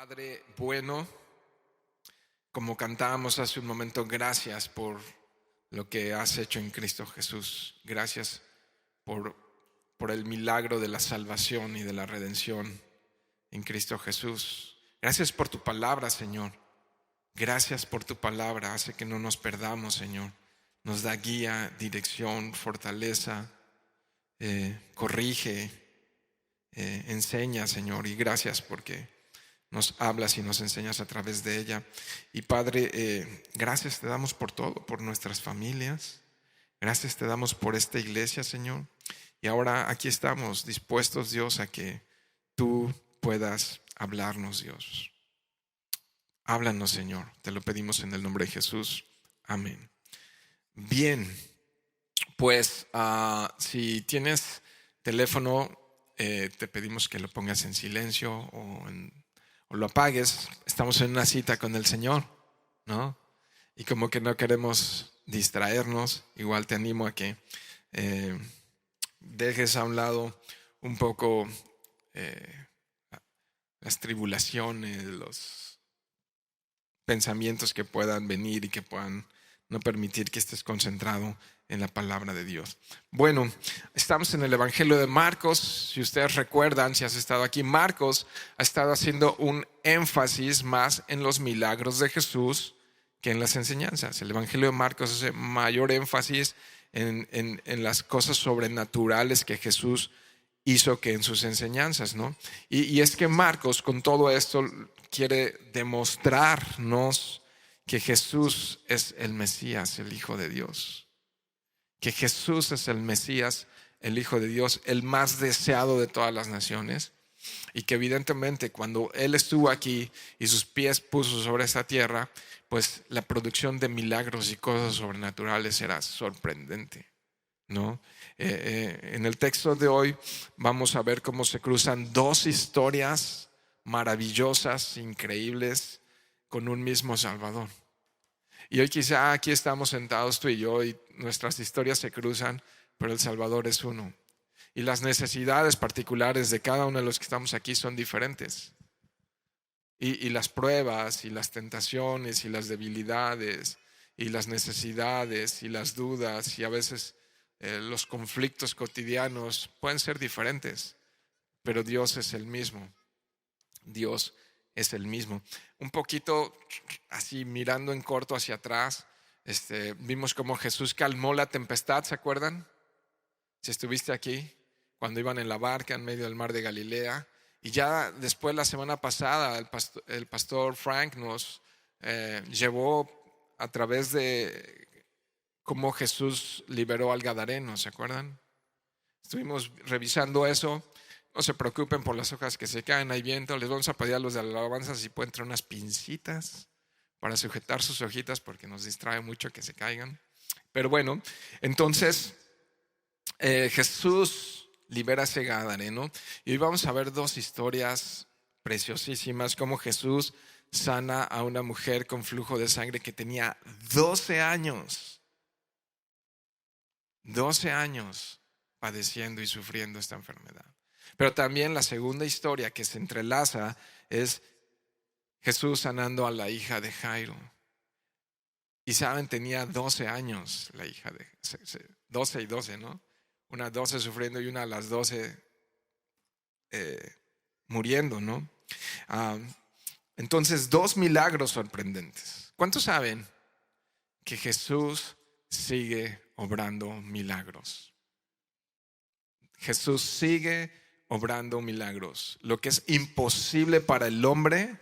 Padre bueno, como cantábamos hace un momento, gracias por lo que has hecho en Cristo Jesús. Gracias por el milagro de la salvación y de la redención en Cristo Jesús. Gracias por tu palabra, Señor. Gracias por tu palabra. Hace que no nos perdamos, Señor. Nos da guía, dirección, fortaleza, corrige, enseña, Señor. Y gracias porque nos hablas y nos enseñas a través de ella. Y Padre, gracias te damos por todo, por nuestras familias. Gracias te damos por esta iglesia, Señor. Y ahora aquí estamos dispuestos, Dios, a que tú puedas hablarnos, Dios. Háblanos, Señor. Te lo pedimos en el nombre de Jesús. Amén. Bien, pues si tienes teléfono, te pedimos que lo pongas en silencio o lo apagues. Estamos en una cita con el Señor, ¿no? Y como que no queremos distraernos, igual te animo a que dejes a un lado un poco las tribulaciones, los pensamientos que puedan venir y que puedan no permitir que estés concentrado en la palabra de Dios. Bueno, estamos en el Evangelio de Marcos. Si ustedes recuerdan, si has estado aquí, Marcos ha estado haciendo un énfasis más en los milagros de Jesús que en las enseñanzas. El Evangelio de Marcos hace mayor énfasis en las cosas sobrenaturales que Jesús hizo que en sus enseñanzas, ¿no? Y es que Marcos con todo esto quiere demostrarnos que Jesús es el Mesías, el Hijo de Dios. Que Jesús es el Mesías, el Hijo de Dios, el más deseado de todas las naciones. Y que evidentemente cuando Él estuvo aquí y sus pies puso sobre esta tierra, pues la producción de milagros y cosas sobrenaturales era sorprendente, ¿no? En el texto de hoy vamos a ver cómo se cruzan dos historias maravillosas, increíbles, con un mismo Salvador. Y hoy quizá aquí estamos sentados tú y yo y nuestras historias se cruzan, pero el Salvador es uno. Y las necesidades particulares de cada uno de los que estamos aquí son diferentes. Y las pruebas y las tentaciones y las debilidades y las necesidades y las dudas y a veces los conflictos cotidianos pueden ser diferentes, pero Dios es el mismo. Dios es el mismo. Un poquito así mirando en corto hacia atrás, vimos cómo Jesús calmó la tempestad, ¿se acuerdan? Si estuviste aquí, cuando iban en la barca en medio del mar de Galilea. Y ya después, la semana pasada, el pastor Frank nos llevó a través de cómo Jesús liberó al Gadareno, ¿se acuerdan? Estuvimos revisando eso. No se preocupen por las hojas que se caen, hay viento. Les vamos a pedir a los de la alabanza si pueden traer unas pincitas para sujetar sus hojitas porque nos distrae mucho que se caigan. Pero bueno, entonces Jesús libera a ese Gadareno y hoy vamos a ver dos historias preciosísimas, como Jesús sana a una mujer con flujo de sangre que tenía 12 años padeciendo y sufriendo esta enfermedad. Pero también la segunda historia que se entrelaza es Jesús sanando a la hija de Jairo. Y saben, tenía 12 años la hija de 12 y 12, ¿no? Una 12 sufriendo y una a las 12 muriendo, ¿no? Entonces, dos milagros sorprendentes. ¿Cuántos saben que Jesús sigue obrando milagros? Jesús sigue obrando milagros. Lo que es imposible para el hombre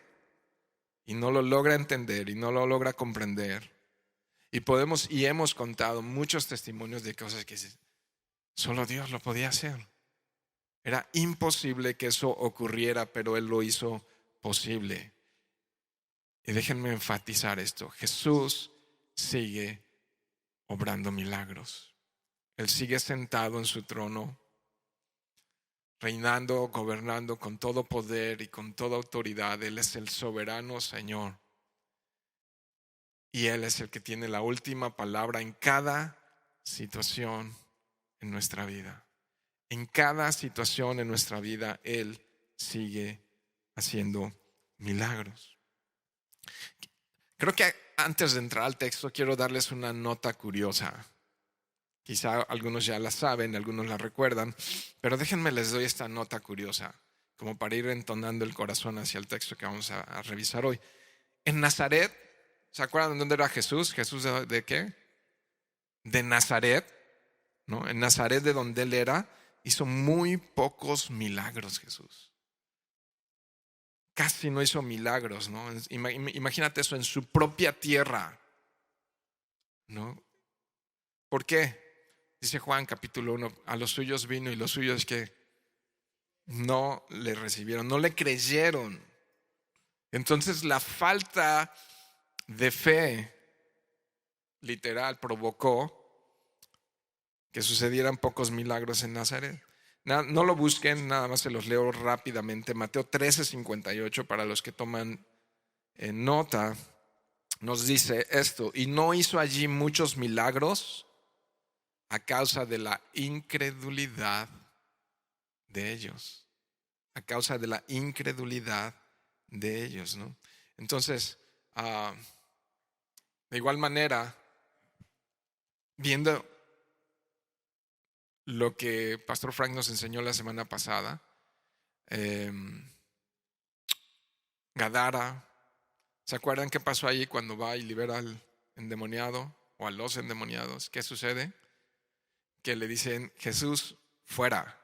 y no lo logra entender y no lo logra comprender. Y hemos contado muchos testimonios de cosas que solo Dios lo podía hacer. Era imposible que eso ocurriera, pero Él lo hizo posible. Y déjenme enfatizar esto: Jesús sigue obrando milagros. Él sigue sentado en su trono, reinando, gobernando con todo poder y con toda autoridad. Él es el soberano Señor. Y Él es el que tiene la última palabra en cada situación en nuestra vida. En cada situación en nuestra vida, Él sigue haciendo milagros. Creo que antes de entrar al texto quiero darles una nota curiosa. Quizá algunos ya la saben, algunos la recuerdan, pero déjenme les doy esta nota curiosa, como para ir entonando el corazón hacia el texto que vamos a revisar hoy. En Nazaret, ¿se acuerdan de dónde era Jesús? ¿Jesús de qué? De Nazaret, ¿no? En Nazaret, de donde él era, hizo muy pocos milagros Jesús. Casi no hizo milagros, ¿no? Imagínate eso en su propia tierra, ¿no? ¿Por qué? Dice Juan capítulo 1, a los suyos vino y los suyos que no le recibieron, no le creyeron. Entonces la falta de fe literal provocó que sucedieran pocos milagros en Nazaret. No lo busquen, nada más se los leo rápidamente. Mateo 13:58, para los que toman nota, nos dice esto: y no hizo allí muchos milagros a causa de la incredulidad de ellos. A causa de la incredulidad de ellos, ¿no? Entonces, de igual manera, viendo lo que Pastor Frank nos enseñó la semana pasada, Gadara, ¿se acuerdan qué pasó ahí cuando va y libera al endemoniado o a los endemoniados? ¿Qué sucede? Que le dicen: Jesús, fuera,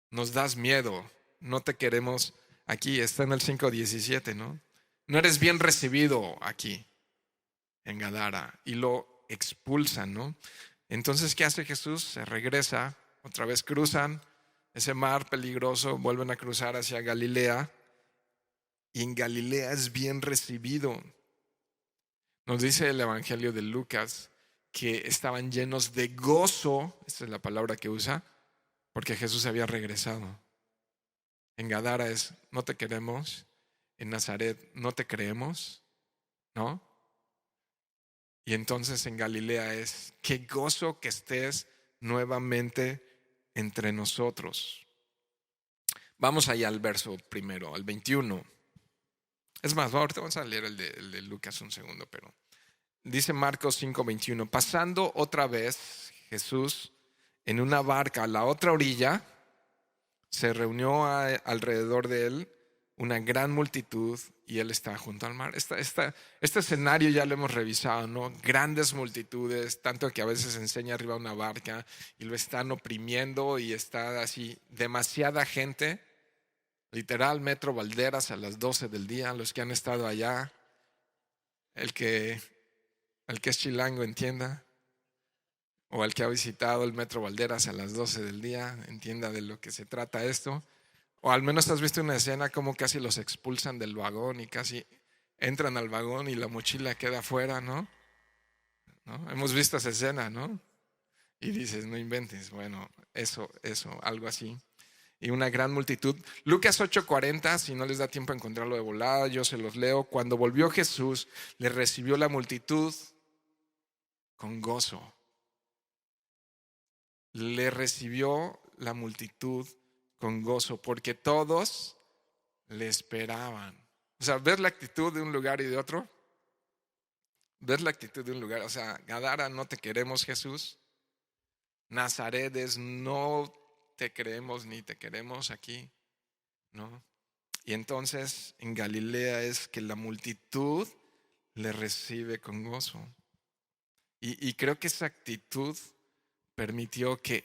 nos das miedo, no te queremos aquí. Está en el 5:17, ¿no? No eres bien recibido aquí en Gadara, y lo expulsan, ¿no? Entonces, ¿qué hace Jesús? Se regresa, otra vez cruzan ese mar peligroso, vuelven a cruzar hacia Galilea, y en Galilea es bien recibido. Nos dice el Evangelio de Lucas que estaban llenos de gozo, esa es la palabra que usa, porque Jesús había regresado. En Gadara es: no te queremos. En Nazaret no te creemos, ¿no? Y entonces en Galilea es: qué gozo que estés nuevamente entre nosotros. Vamos allá al verso primero, al 21. Es más, ahorita vamos a leer el de Lucas un segundo, pero dice Marcos 5:21: pasando otra vez Jesús en una barca a la otra orilla, se reunió alrededor de él una gran multitud y él está junto al mar. Este escenario ya lo hemos revisado, ¿no? Grandes multitudes, tanto que a veces enseña arriba una barca y lo están oprimiendo y está así, demasiada gente. Literal, Metro Valderas a las 12 del día, los que han estado allá, el que es chilango entienda, o el que ha visitado el Metro Valderas a las 12 del día, entienda de lo que se trata esto. O al menos has visto una escena como casi los expulsan del vagón y casi entran al vagón y la mochila queda afuera, ¿no? ¿No? Hemos visto esa escena, ¿no? Y dices: no inventes. Bueno, eso, algo así. Y una gran multitud. Lucas 8:40, si no les da tiempo a encontrarlo de volada, yo se los leo. Cuando volvió Jesús, le recibió la multitud con gozo. Le recibió la multitud con gozo, porque todos le esperaban. O sea, ¿ves la actitud de un lugar y de otro? ¿Ves la actitud de un lugar? O sea, Gadara, no te queremos, Jesús. Nazaret es: no te creemos ni te queremos aquí, ¿no? Y entonces en Galilea es que la multitud le recibe con gozo. Y creo que esa actitud permitió que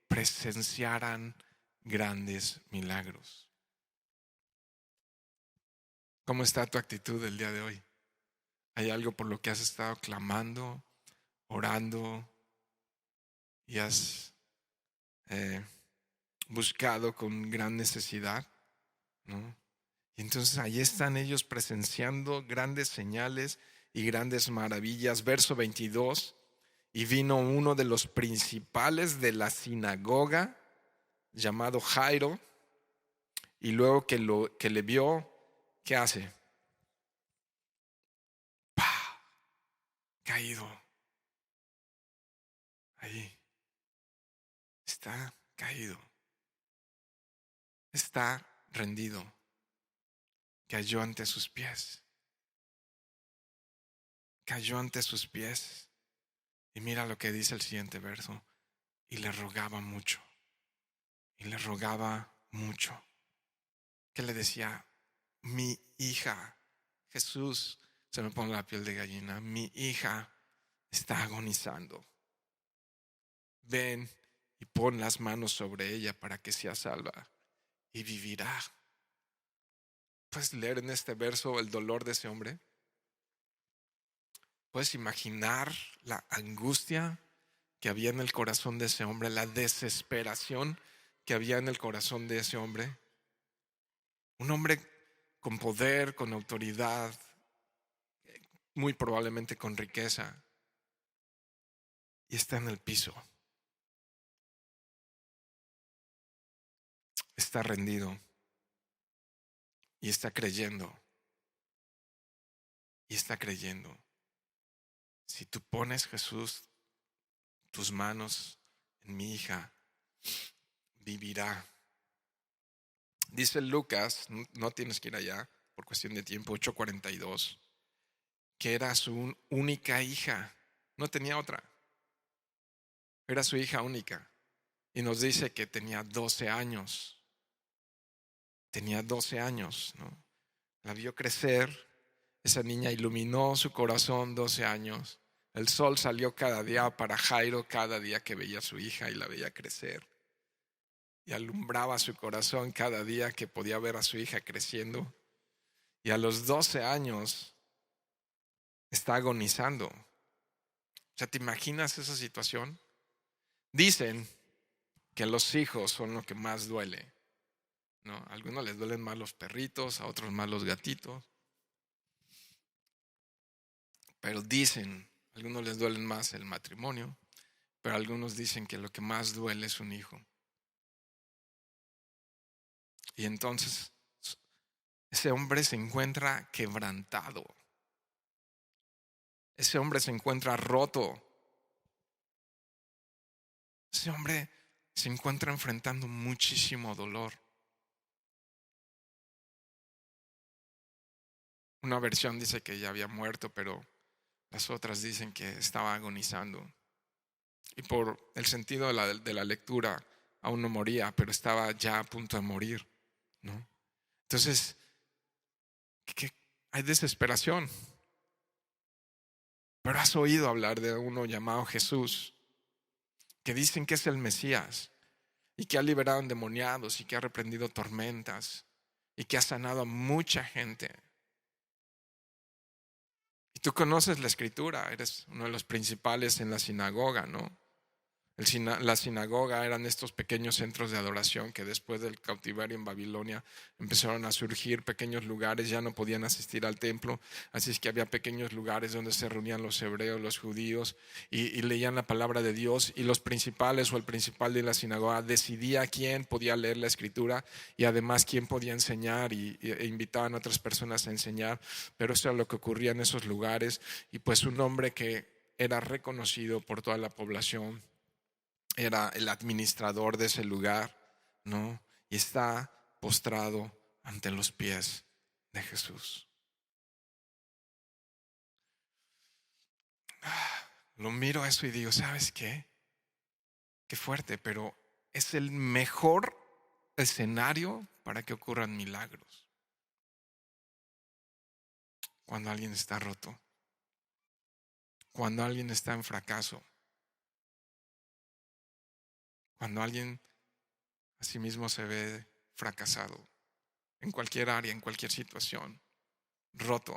presenciaran grandes milagros. ¿Cómo está tu actitud el día de hoy? ¿Hay algo por lo que has estado clamando, orando y has buscado con gran necesidad, ¿no? Y entonces ahí están ellos presenciando grandes señales y grandes maravillas. Verso 22: y vino uno de los principales de la sinagoga, llamado Jairo, y luego que le vio, ¿qué hace? ¡Pah! Caído. Ahí está caído. Está rendido. cayó ante sus pies. Cayó ante sus pies. Y mira lo que dice el siguiente verso. Y le rogaba mucho. Y le rogaba mucho. ¿Qué le decía? Mi hija, Jesús, se me pone la piel de gallina. Mi hija está agonizando. Ven y pon las manos sobre ella para que sea salva y vivirá. ¿Puedes leer en este verso el dolor de ese hombre? ¿Puedes imaginar la angustia que había en el corazón de ese hombre, la desesperación que había en el corazón de ese hombre? Un hombre con poder, con autoridad, muy probablemente con riqueza, y está en el piso. Está rendido y está creyendo. Y está creyendo. Si tú pones, Jesús, tus manos en mi hija, vivirá. Dice Lucas, no tienes que ir allá por cuestión de tiempo, 8:42, que era su única hija, no tenía otra, era su hija única. Y nos dice que tenía 12 años, ¿no? La vio crecer, esa niña iluminó su corazón 12 años. El sol salió cada día para Jairo, cada día que veía a su hija y la veía crecer. Y alumbraba su corazón cada día que podía ver a su hija creciendo. Y a los 12 años está agonizando. O sea, ¿te imaginas esa situación? Dicen que los hijos son lo que más duele, ¿no? A algunos les duelen más los perritos, a otros más los gatitos. Pero dicen, a algunos les duelen más el matrimonio, pero algunos dicen que lo que más duele es un hijo. Y entonces ese hombre se encuentra quebrantado. Ese hombre se encuentra roto. Ese hombre se encuentra enfrentando muchísimo dolor. Una versión dice que ya había muerto, pero las otras dicen que estaba agonizando. Y por el sentido de la lectura, aún no moría, pero estaba ya a punto de morir, ¿no? Entonces, hay desesperación. Pero has oído hablar de uno llamado Jesús, que dicen que es el Mesías, y que ha liberado endemoniados, y que ha reprendido tormentas, y que ha sanado a mucha gente. Y tú conoces la escritura, eres uno de los principales en la sinagoga, ¿no? La sinagoga eran estos pequeños centros de adoración que después del cautiverio en Babilonia empezaron a surgir pequeños lugares, ya no podían asistir al templo, así es que había pequeños lugares donde se reunían los hebreos, los judíos y leían la palabra de Dios, y los principales o el principal de la sinagoga decidía quién podía leer la escritura y además quién podía enseñar e invitaban a otras personas a enseñar, pero eso era lo que ocurría en esos lugares. Y pues un hombre que era reconocido por toda la población era el administrador de ese lugar, ¿no? Y está postrado ante los pies de Jesús. Lo miro a eso y digo, ¿sabes qué? Qué fuerte, pero es el mejor escenario para que ocurran milagros. Cuando alguien está roto, cuando alguien está en fracaso, cuando alguien a sí mismo se ve fracasado, en cualquier área, en cualquier situación, roto.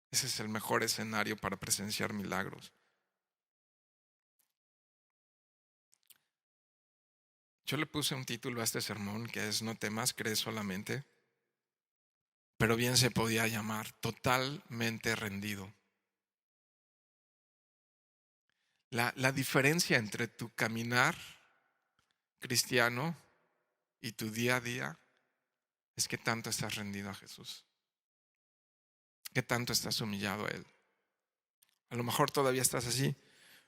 Ese es el mejor escenario para presenciar milagros. Yo le puse un título a este sermón que es "No temas, cree solamente", pero bien se podía llamar "Totalmente rendido". La diferencia entre tu caminar cristiano y tu día a día es qué tanto estás rendido a Jesús, qué tanto estás humillado a Él. A lo mejor todavía estás así,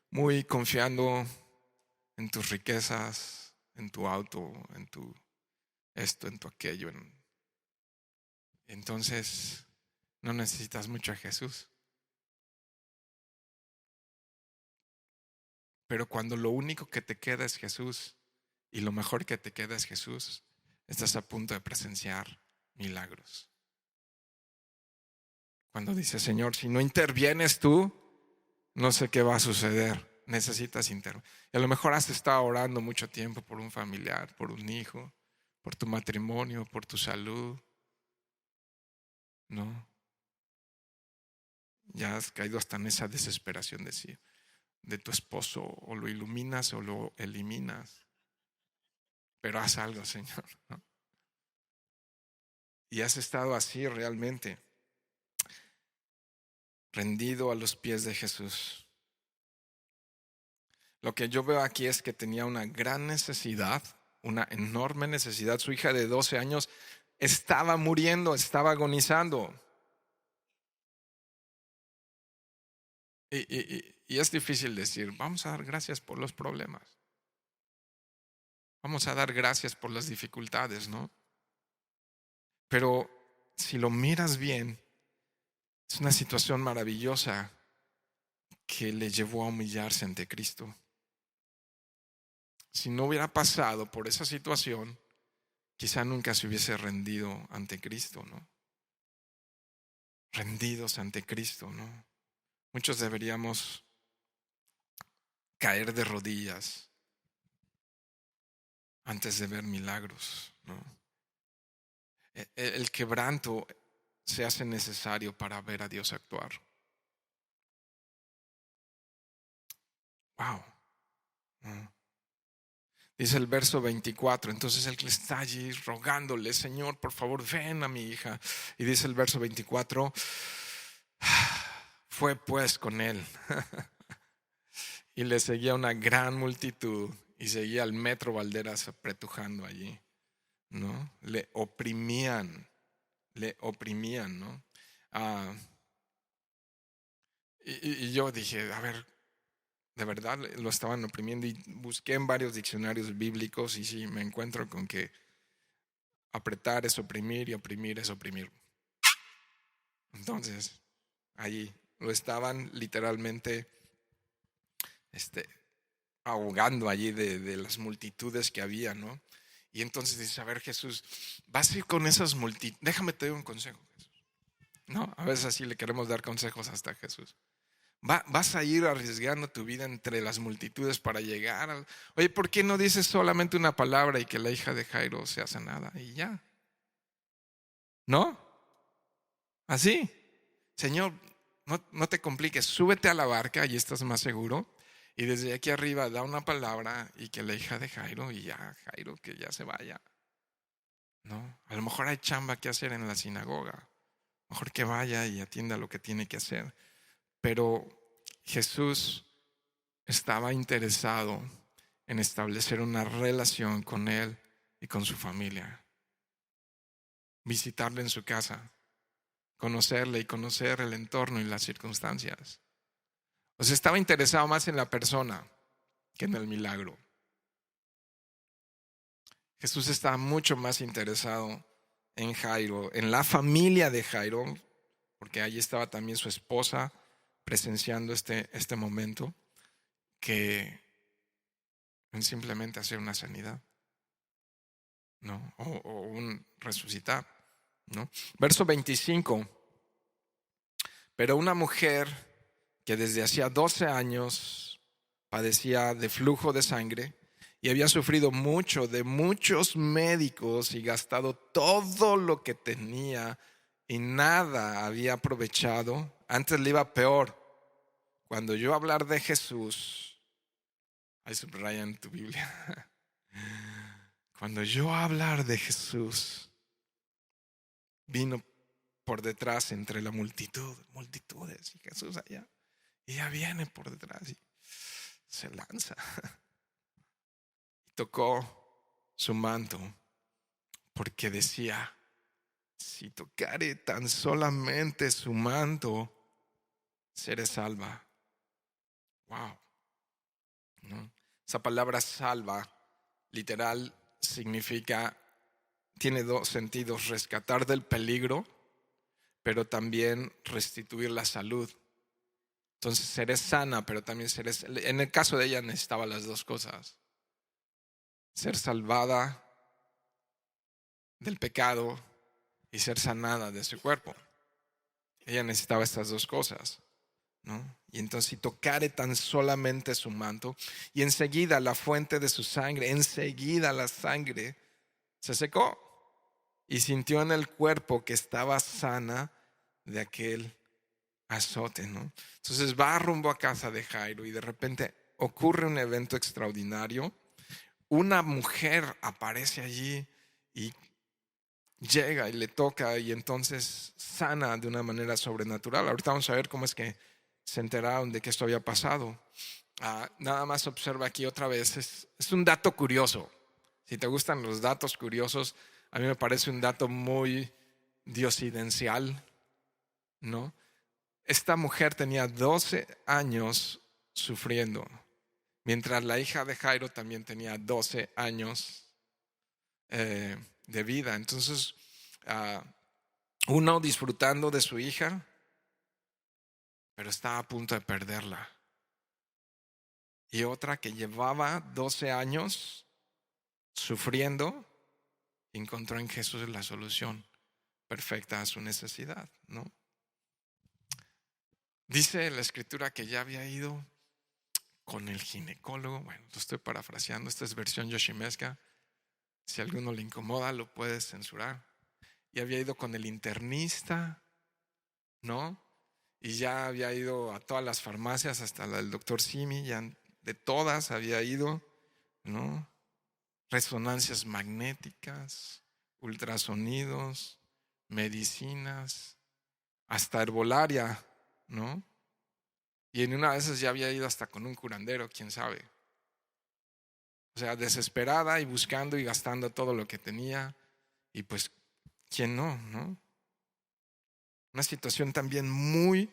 muy confiando en tus riquezas, en tu auto, en tu esto, en tu aquello, entonces no necesitas mucho a Jesús. Pero cuando lo único que te queda es Jesús y lo mejor que te queda es Jesús, estás a punto de presenciar milagros. Cuando dices, Señor, si no intervienes tú, no sé qué va a suceder. Necesitas intervenir. Y a lo mejor has estado orando mucho tiempo por un familiar, por un hijo, por tu matrimonio, por tu salud. No. Ya has caído hasta en esa desesperación de tu esposo, o lo iluminas o lo eliminas. Pero haz algo, Señor, ¿no? Y has estado así realmente, rendido a los pies de Jesús. Lo que yo veo aquí es que tenía una gran necesidad, una enorme necesidad. Su hija de 12 años estaba muriendo, estaba agonizando. Y es difícil decir, vamos a dar gracias por los problemas. Vamos a dar gracias por las dificultades, ¿no? Pero si lo miras bien, es una situación maravillosa que le llevó a humillarse ante Cristo. Si no hubiera pasado por esa situación, quizá nunca se hubiese rendido ante Cristo, ¿no? Rendidos ante Cristo, ¿no? Muchos deberíamos caer de rodillas antes de ver milagros, ¿no? El quebranto se hace necesario para ver a Dios actuar. Wow. ¿No? Dice el verso 24, entonces el que está allí rogándole, Señor, por favor, ven a mi hija. Y dice el verso 24, fue pues con él. Y le seguía una gran multitud y seguía al Metro Valderas apretujando allí, ¿no? Le oprimían, ¿no? Ah, y yo dije, a ver, de verdad lo estaban oprimiendo, y busqué en varios diccionarios bíblicos y sí, me encuentro con que apretar es oprimir y oprimir es oprimir. Entonces, allí lo estaban literalmente ahogando allí de las multitudes que había, ¿no? Y entonces dice, a ver, Jesús, vas a ir con esas multitudes. Déjame te doy un consejo, Jesús. No, a veces así le queremos dar consejos hasta a Jesús. Vas a ir arriesgando tu vida entre las multitudes para llegar al... Oye, ¿por qué no dices solamente una palabra y que la hija de Jairo sea sanada? Y ya. ¿No? Así. Señor, no te compliques, súbete a la barca, allí estás más seguro. Y desde aquí arriba da una palabra y que la hija de Jairo, y ya, Jairo, que ya se vaya. ¿No? A lo mejor hay chamba que hacer en la sinagoga. Mejor que vaya y atienda lo que tiene que hacer. Pero Jesús estaba interesado en establecer una relación con él y con su familia. Visitarle en su casa, conocerle y conocer el entorno y las circunstancias. O sea, estaba interesado más en la persona que en el milagro. Jesús estaba mucho más interesado en Jairo, en la familia de Jairo, porque allí estaba también su esposa presenciando este momento, que en simplemente hacer una sanidad, ¿no? O un resucitar, ¿no? Verso 25. Pero una mujer que desde hacía 12 años padecía de flujo de sangre y había sufrido mucho de muchos médicos y gastado todo lo que tenía y nada había aprovechado, antes le iba peor. Cuando yo hablar de Jesús, ahí subraya en tu Biblia, cuando yo hablar de Jesús, vino por detrás entre la multitudes, y Jesús allá, y ella viene por detrás y se lanza. Y tocó su manto, porque decía, si tocare tan solamente su manto, seré salva. Wow. ¿No? Esa palabra salva, literal, significa, tiene dos sentidos: rescatar del peligro pero también restituir la salud. Entonces seré sana, pero también seré... En el caso de ella necesitaba las dos cosas. Ser salvada del pecado y ser sanada de su cuerpo. Ella necesitaba estas dos cosas, ¿no? Y entonces si tocare tan solamente su manto, y enseguida la fuente de su sangre, enseguida la sangre se secó, y sintió en el cuerpo que estaba sana de aquel azote, ¿no? Entonces va rumbo a casa de Jairo y de repente ocurre un evento extraordinario. Una mujer aparece allí y llega y le toca y entonces sana de una manera sobrenatural. Ahorita vamos a ver cómo es que se enteraron de que esto había pasado. Nada más observa aquí otra vez, es un dato curioso. Si te gustan los datos curiosos, a mí me parece un dato muy diosidencial, ¿no? Esta mujer tenía 12 años sufriendo, mientras la hija de Jairo también tenía 12 años de vida. Entonces, uno disfrutando de su hija, pero estaba a punto de perderla. Y otra que llevaba 12 años sufriendo, encontró en Jesús la solución perfecta a su necesidad, ¿no? Dice la escritura que ya había ido con el ginecólogo. Bueno, lo estoy parafraseando, esta es versión yoshimesca. Si a alguno le incomoda, lo puedes censurar. Y había ido con el internista, ¿no? Y ya había ido a todas las farmacias, hasta la del doctor Simi, ya de todas había ido, ¿no? Resonancias magnéticas, ultrasonidos, medicinas, hasta herbolaria, ¿no? Y en una de esas ya había ido hasta con un curandero, quién sabe. O sea, desesperada y buscando y gastando todo lo que tenía. Y pues, ¿quién no, no? Una situación también muy,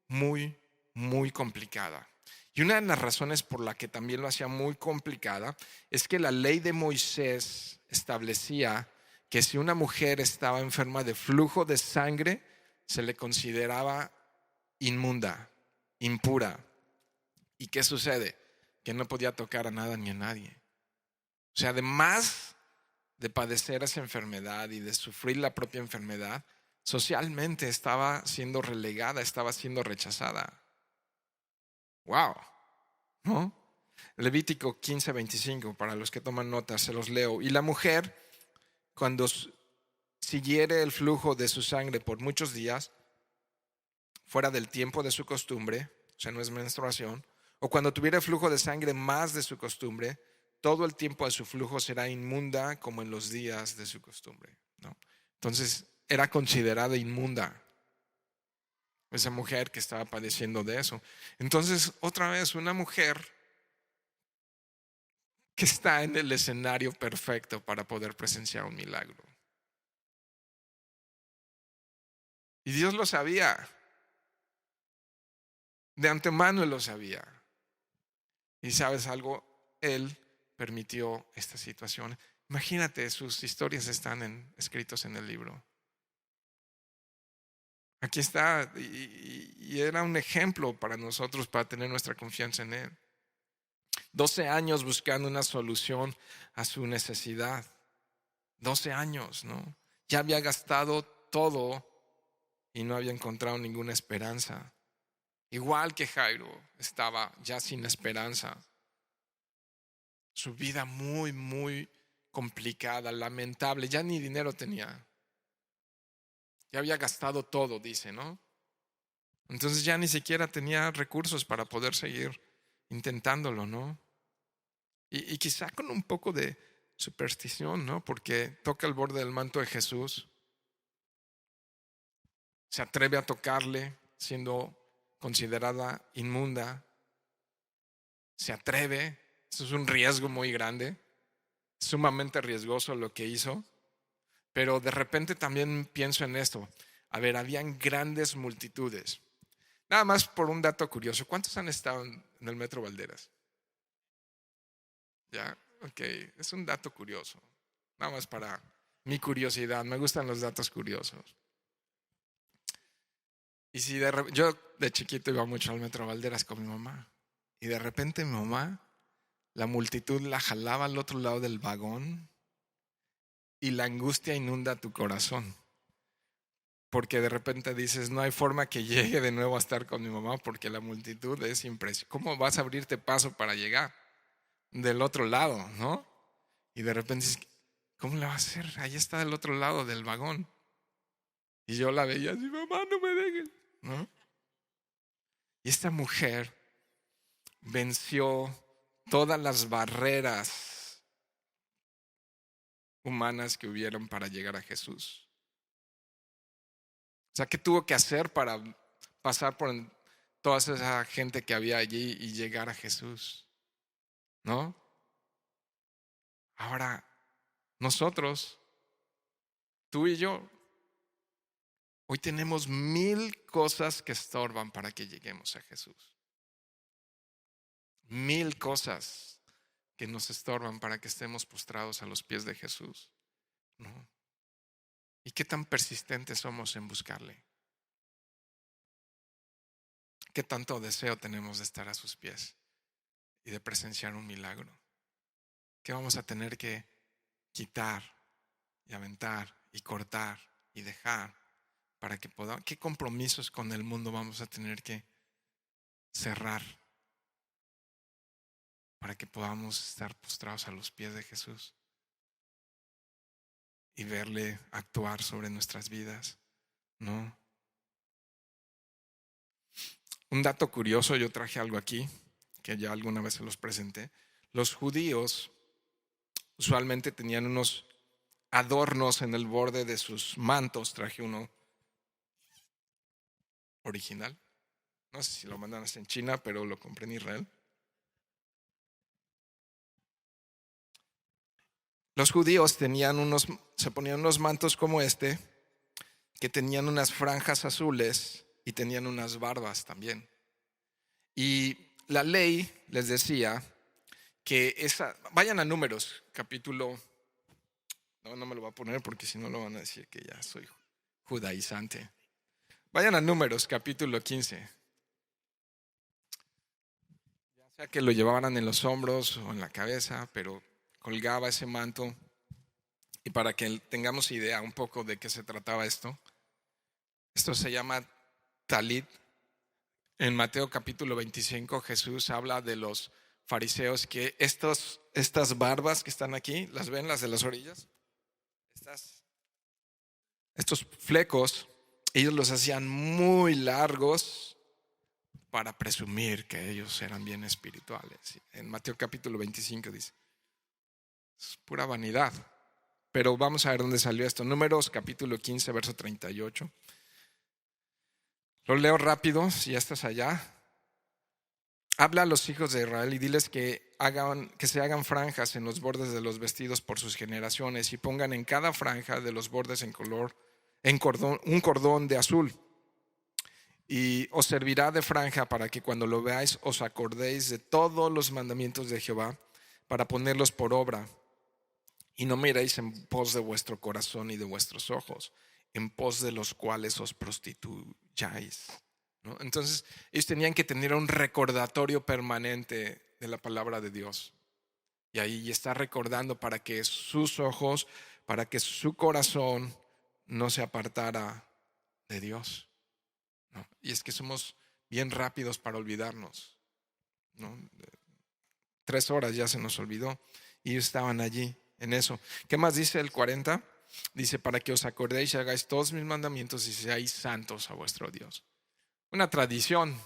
muy, muy complicada. Y una de las razones por la que también lo hacía muy complicada es que la ley de Moisés establecía que si una mujer estaba enferma de flujo de sangre, se le consideraba inmunda, impura. ¿Y qué sucede? Que no podía tocar a nada ni a nadie. O sea, además de padecer esa enfermedad y de sufrir la propia enfermedad, socialmente estaba siendo relegada, estaba siendo rechazada. ¡Wow! ¿No? Levítico 15:25, para los que toman notas, se los leo. Y la mujer, cuando siguiere el flujo de su sangre por muchos días, fuera del tiempo de su costumbre, o sea, no es menstruación, o cuando tuviera flujo de sangre más de su costumbre, todo el tiempo de su flujo será inmunda como en los días de su costumbre, ¿no? Entonces, era considerada inmunda esa mujer que estaba padeciendo de eso. Entonces, otra vez, una mujer que está en el escenario perfecto para poder presenciar un milagro. Y Dios lo sabía. De antemano Él lo sabía. Y sabes algo, Él permitió esta situación. Imagínate, sus historias están escritos en el libro. Aquí está, y era un ejemplo para nosotros para tener nuestra confianza en Él. 12 años buscando una solución a su necesidad. 12 años, ¿no? Ya había gastado todo y no había encontrado ninguna esperanza. Igual que Jairo, estaba ya sin esperanza. Su vida muy, muy complicada, lamentable. Ya ni dinero tenía. Ya había gastado todo, dice, ¿no? Entonces ya ni siquiera tenía recursos para poder seguir intentándolo, ¿no? Y quizá con un poco de superstición, ¿no? Porque toca el borde del manto de Jesús. Se atreve a tocarle siendo considerada inmunda. Se atreve. Eso es un riesgo muy grande. Sumamente riesgoso lo que hizo. Pero de repente también pienso en esto. A ver, habían grandes multitudes. Nada más por un dato curioso. ¿Cuántos han estado en el Metro Valderas? Ya, ok. Es un dato curioso. Nada más para mi curiosidad. Me gustan los datos curiosos. Y si yo de chiquito iba mucho al Metro Valderas con mi mamá. Y de repente mi mamá, la multitud la jalaba al otro lado del vagón y la angustia inunda tu corazón. Porque de repente dices, no hay forma que llegue de nuevo a estar con mi mamá porque la multitud es impresionante. ¿Cómo vas a abrirte paso para llegar del otro lado, no? Y de repente dices, ¿cómo le vas a hacer? Ahí está del otro lado del vagón. Y yo la veía así, mamá, no me dejes, ¿no? Y esta mujer venció todas las barreras humanas que hubieron para llegar a Jesús. O sea, ¿qué tuvo que hacer para pasar por toda esa gente que había allí y llegar a Jesús? ¿No? Ahora, nosotros, tú y yo, hoy tenemos 1000 cosas que estorban para que lleguemos a Jesús. 1000 cosas que nos estorban para que estemos postrados a los pies de Jesús, ¿no? ¿Y qué tan persistentes somos en buscarle? ¿Qué tanto deseo tenemos de estar a sus pies y de presenciar un milagro? ¿Qué vamos a tener que quitar y aventar y cortar y dejar para que podamos? ¿Qué compromisos con el mundo vamos a tener que cerrar para que podamos estar postrados a los pies de Jesús y verle actuar sobre nuestras vidas? ¿No? Un dato curioso, yo traje algo aquí que ya alguna vez se los presenté. Los judíos usualmente tenían unos adornos en el borde de sus mantos. Traje uno original. No sé si lo mandan hasta en China, pero lo compré en Israel. Los judíos se ponían unos mantos como este, que tenían unas franjas azules y tenían unas barbas también. Y la ley les decía que vayan a Números, capítulo, no me lo voy a poner porque si no lo van a decir que ya soy judaizante. Vayan a Números, capítulo 15. Ya sea que lo llevaban en los hombros o en la cabeza, pero colgaba ese manto. Y para que tengamos idea un poco de qué se trataba esto se llama talit. En Mateo capítulo 25 Jesús habla de los fariseos que estas barbas que están aquí, ¿las ven, las de las orillas? Estos flecos, ellos los hacían muy largos para presumir que ellos eran bien espirituales. En Mateo capítulo 25 dice, es pura vanidad. Pero vamos a ver dónde salió esto. Números capítulo 15, verso 38. Lo leo rápido, si ya estás allá. Habla a los hijos de Israel y diles que se hagan franjas en los bordes de los vestidos por sus generaciones y pongan en cada franja de los bordes un cordón de azul. Y os servirá de franja para que cuando lo veáis os acordéis de todos los mandamientos de Jehová para ponerlos por obra. Y no miréis en pos de vuestro corazón y de vuestros ojos, en pos de los cuales os prostituyáis, ¿no? Entonces ellos tenían que tener un recordatorio permanente de la palabra de Dios. Y ahí está recordando para que sus ojos, para que su corazón no se apartara de Dios, ¿no? Y es que somos bien rápidos para olvidarnos, ¿no? 3 horas ya se nos olvidó y ellos estaban allí en eso. ¿Qué más dice el 40? Dice, para que os acordéis y hagáis todos mis mandamientos y seáis santos a vuestro Dios. Una tradición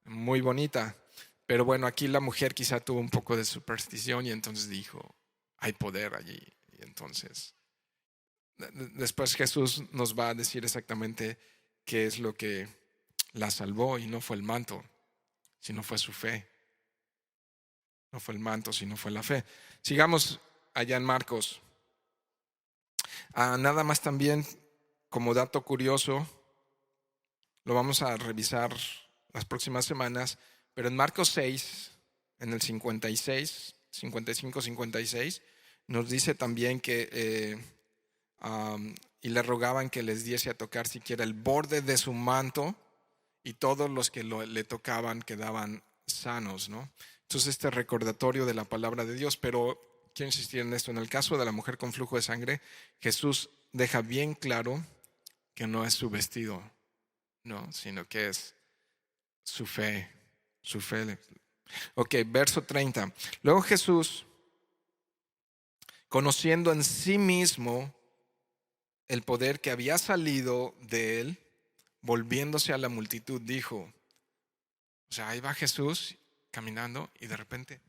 muy bonita, pero bueno, aquí la mujer quizá tuvo un poco de superstición y entonces dijo, hay poder allí. Y entonces, después Jesús nos va a decir exactamente qué es lo que la salvó y no fue el manto, sino fue su fe. No fue el manto, sino fue la fe. Sigamos allá en Marcos. Nada más también como dato curioso, lo vamos a revisar las próximas semanas, pero en Marcos 6, en el 56, 55, 56, nos dice también que y le rogaban que les diese a tocar siquiera el borde de su manto, y todos los que le tocaban quedaban sanos, ¿no? Entonces este recordatorio de la palabra de Dios. Pero quiero insistir en esto: en el caso de la mujer con flujo de sangre, Jesús deja bien claro que no es su vestido, no, sino que es su fe, su fe. Ok, verso 30. Luego Jesús, conociendo en sí mismo el poder que había salido de él, volviéndose a la multitud, dijo, o sea, ahí va Jesús caminando y de repente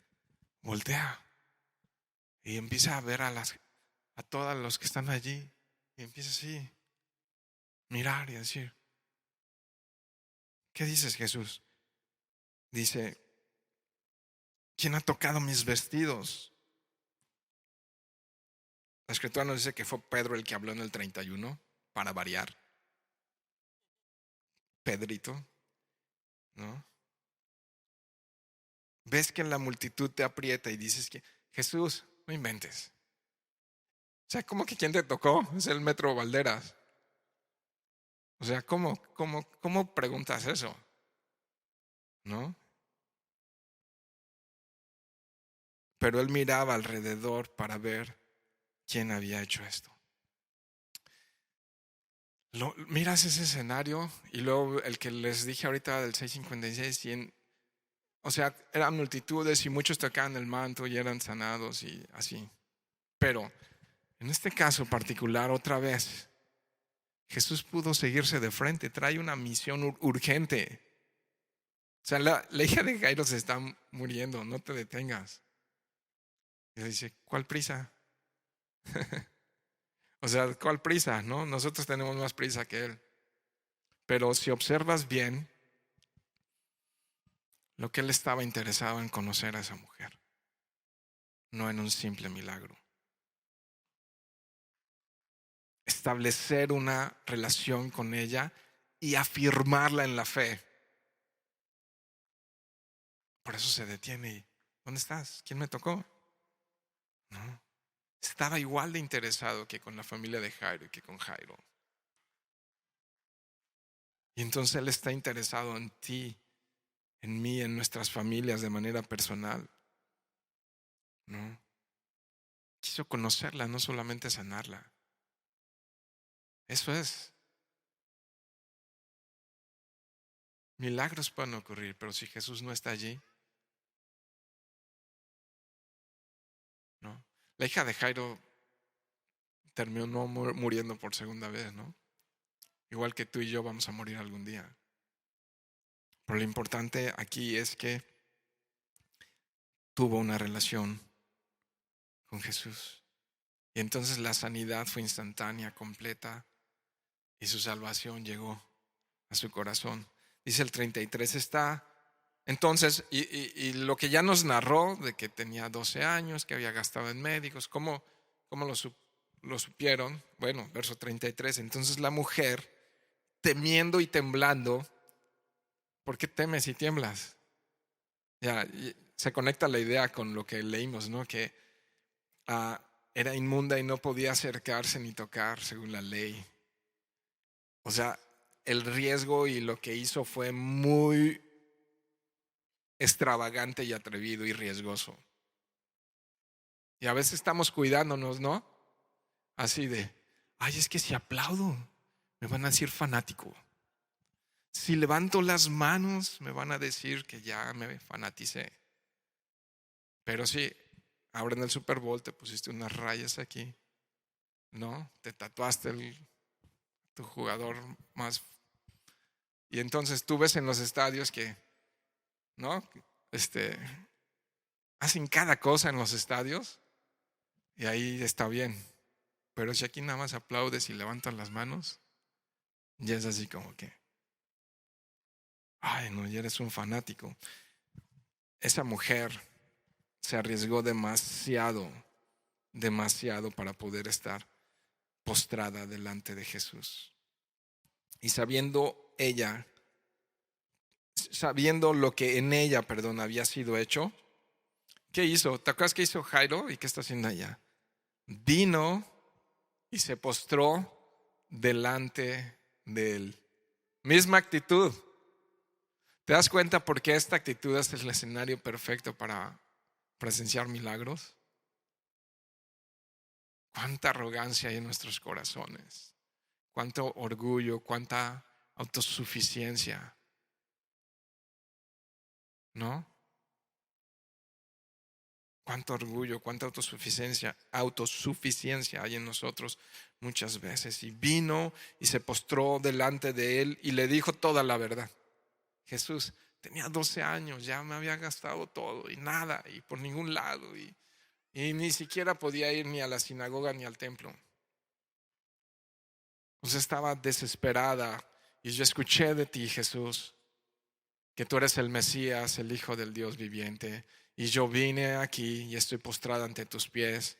voltea y empieza a ver a todos los que están allí, y empieza así, mirar y decir, ¿qué dices, Jesús? Dice, ¿quién ha tocado mis vestidos? La escritura nos dice que fue Pedro el que habló en el 31, para variar. Pedrito, ¿no? Ves que en la multitud te aprieta y dices que, Jesús, no inventes. O sea, ¿cómo que quién te tocó? Es el Metro Valderas. O sea, ¿cómo preguntas eso? ¿No? Pero él miraba alrededor para ver quién había hecho esto. Miras ese escenario, y luego el que les dije ahorita del 656, o sea, eran multitudes y muchos tocaban el manto y eran sanados y así. Pero en este caso particular, otra vez, Jesús pudo seguirse de frente. Trae una misión urgente. O sea, la hija de Jairo se está muriendo, no te detengas. Y le dice, ¿cuál prisa? O sea, ¿cuál prisa? ¿No? Nosotros tenemos más prisa que él. Pero si observas bien, lo que él estaba interesado en conocer a esa mujer, no en un simple milagro. Establecer una relación con ella y afirmarla en la fe. Por eso se detiene y, ¿dónde estás? ¿Quién me tocó? No. Estaba igual de interesado que con la familia de Jairo y que con Jairo. Y entonces él está interesado en ti, en mí, en nuestras familias de manera personal. ¿No? Quiso conocerla, no solamente sanarla. Eso es. Milagros pueden ocurrir, pero si Jesús no está allí, ¿no? La hija de Jairo terminó muriendo por segunda vez, ¿no? Igual que tú y yo vamos a morir algún día. Pero lo importante aquí es que tuvo una relación con Jesús. Y entonces la sanidad fue instantánea, completa, y su salvación llegó a su corazón. Dice el 33, está entonces, y lo que ya nos narró de que tenía 12 años, que había gastado en médicos, ¿cómo lo supieron? Bueno, verso 33, entonces la mujer, temiendo y temblando. ¿Por qué temes y tiemblas? Ya, se conecta la idea con lo que leímos, ¿no? Que era inmunda y no podía acercarse ni tocar según la ley. O sea, el riesgo y lo que hizo fue muy extravagante y atrevido y riesgoso. Y a veces estamos cuidándonos, ¿no? Así de, ay, es que si aplaudo, me van a decir fanático. Si levanto las manos, me van a decir que ya me fanaticé. Pero si ahora en el Super Bowl te pusiste unas rayas aquí, ¿no? Te tatuaste tu jugador más. Y entonces tú ves en los estadios que, ¿no? Hacen cada cosa en los estadios y ahí está bien. Pero si aquí nada más aplaudes y levantan las manos, ya es así como que, ay, no, ya eres un fanático. Esa mujer se arriesgó demasiado para poder estar postrada delante de Jesús. Y sabiendo lo que en ella, había sido hecho, ¿qué hizo? ¿Te acuerdas qué hizo Jairo y qué está haciendo ella? Vino y se postró delante de Él. Misma actitud. ¿Te das cuenta por qué esta actitud es el escenario perfecto para presenciar milagros? Cuánta arrogancia hay en nuestros corazones, cuánto orgullo, cuánta autosuficiencia, ¿no? Cuánto orgullo, cuánta autosuficiencia hay en nosotros muchas veces. Y vino y se postró delante de Él y le dijo toda la verdad. Jesús, tenía 12 años, ya me había gastado todo y nada, y por ningún lado, y ni siquiera podía ir ni a la sinagoga ni al templo. Pues estaba desesperada. Y yo escuché de ti, Jesús, que tú eres el Mesías, el Hijo del Dios viviente. Y yo vine aquí y estoy postrada ante tus pies.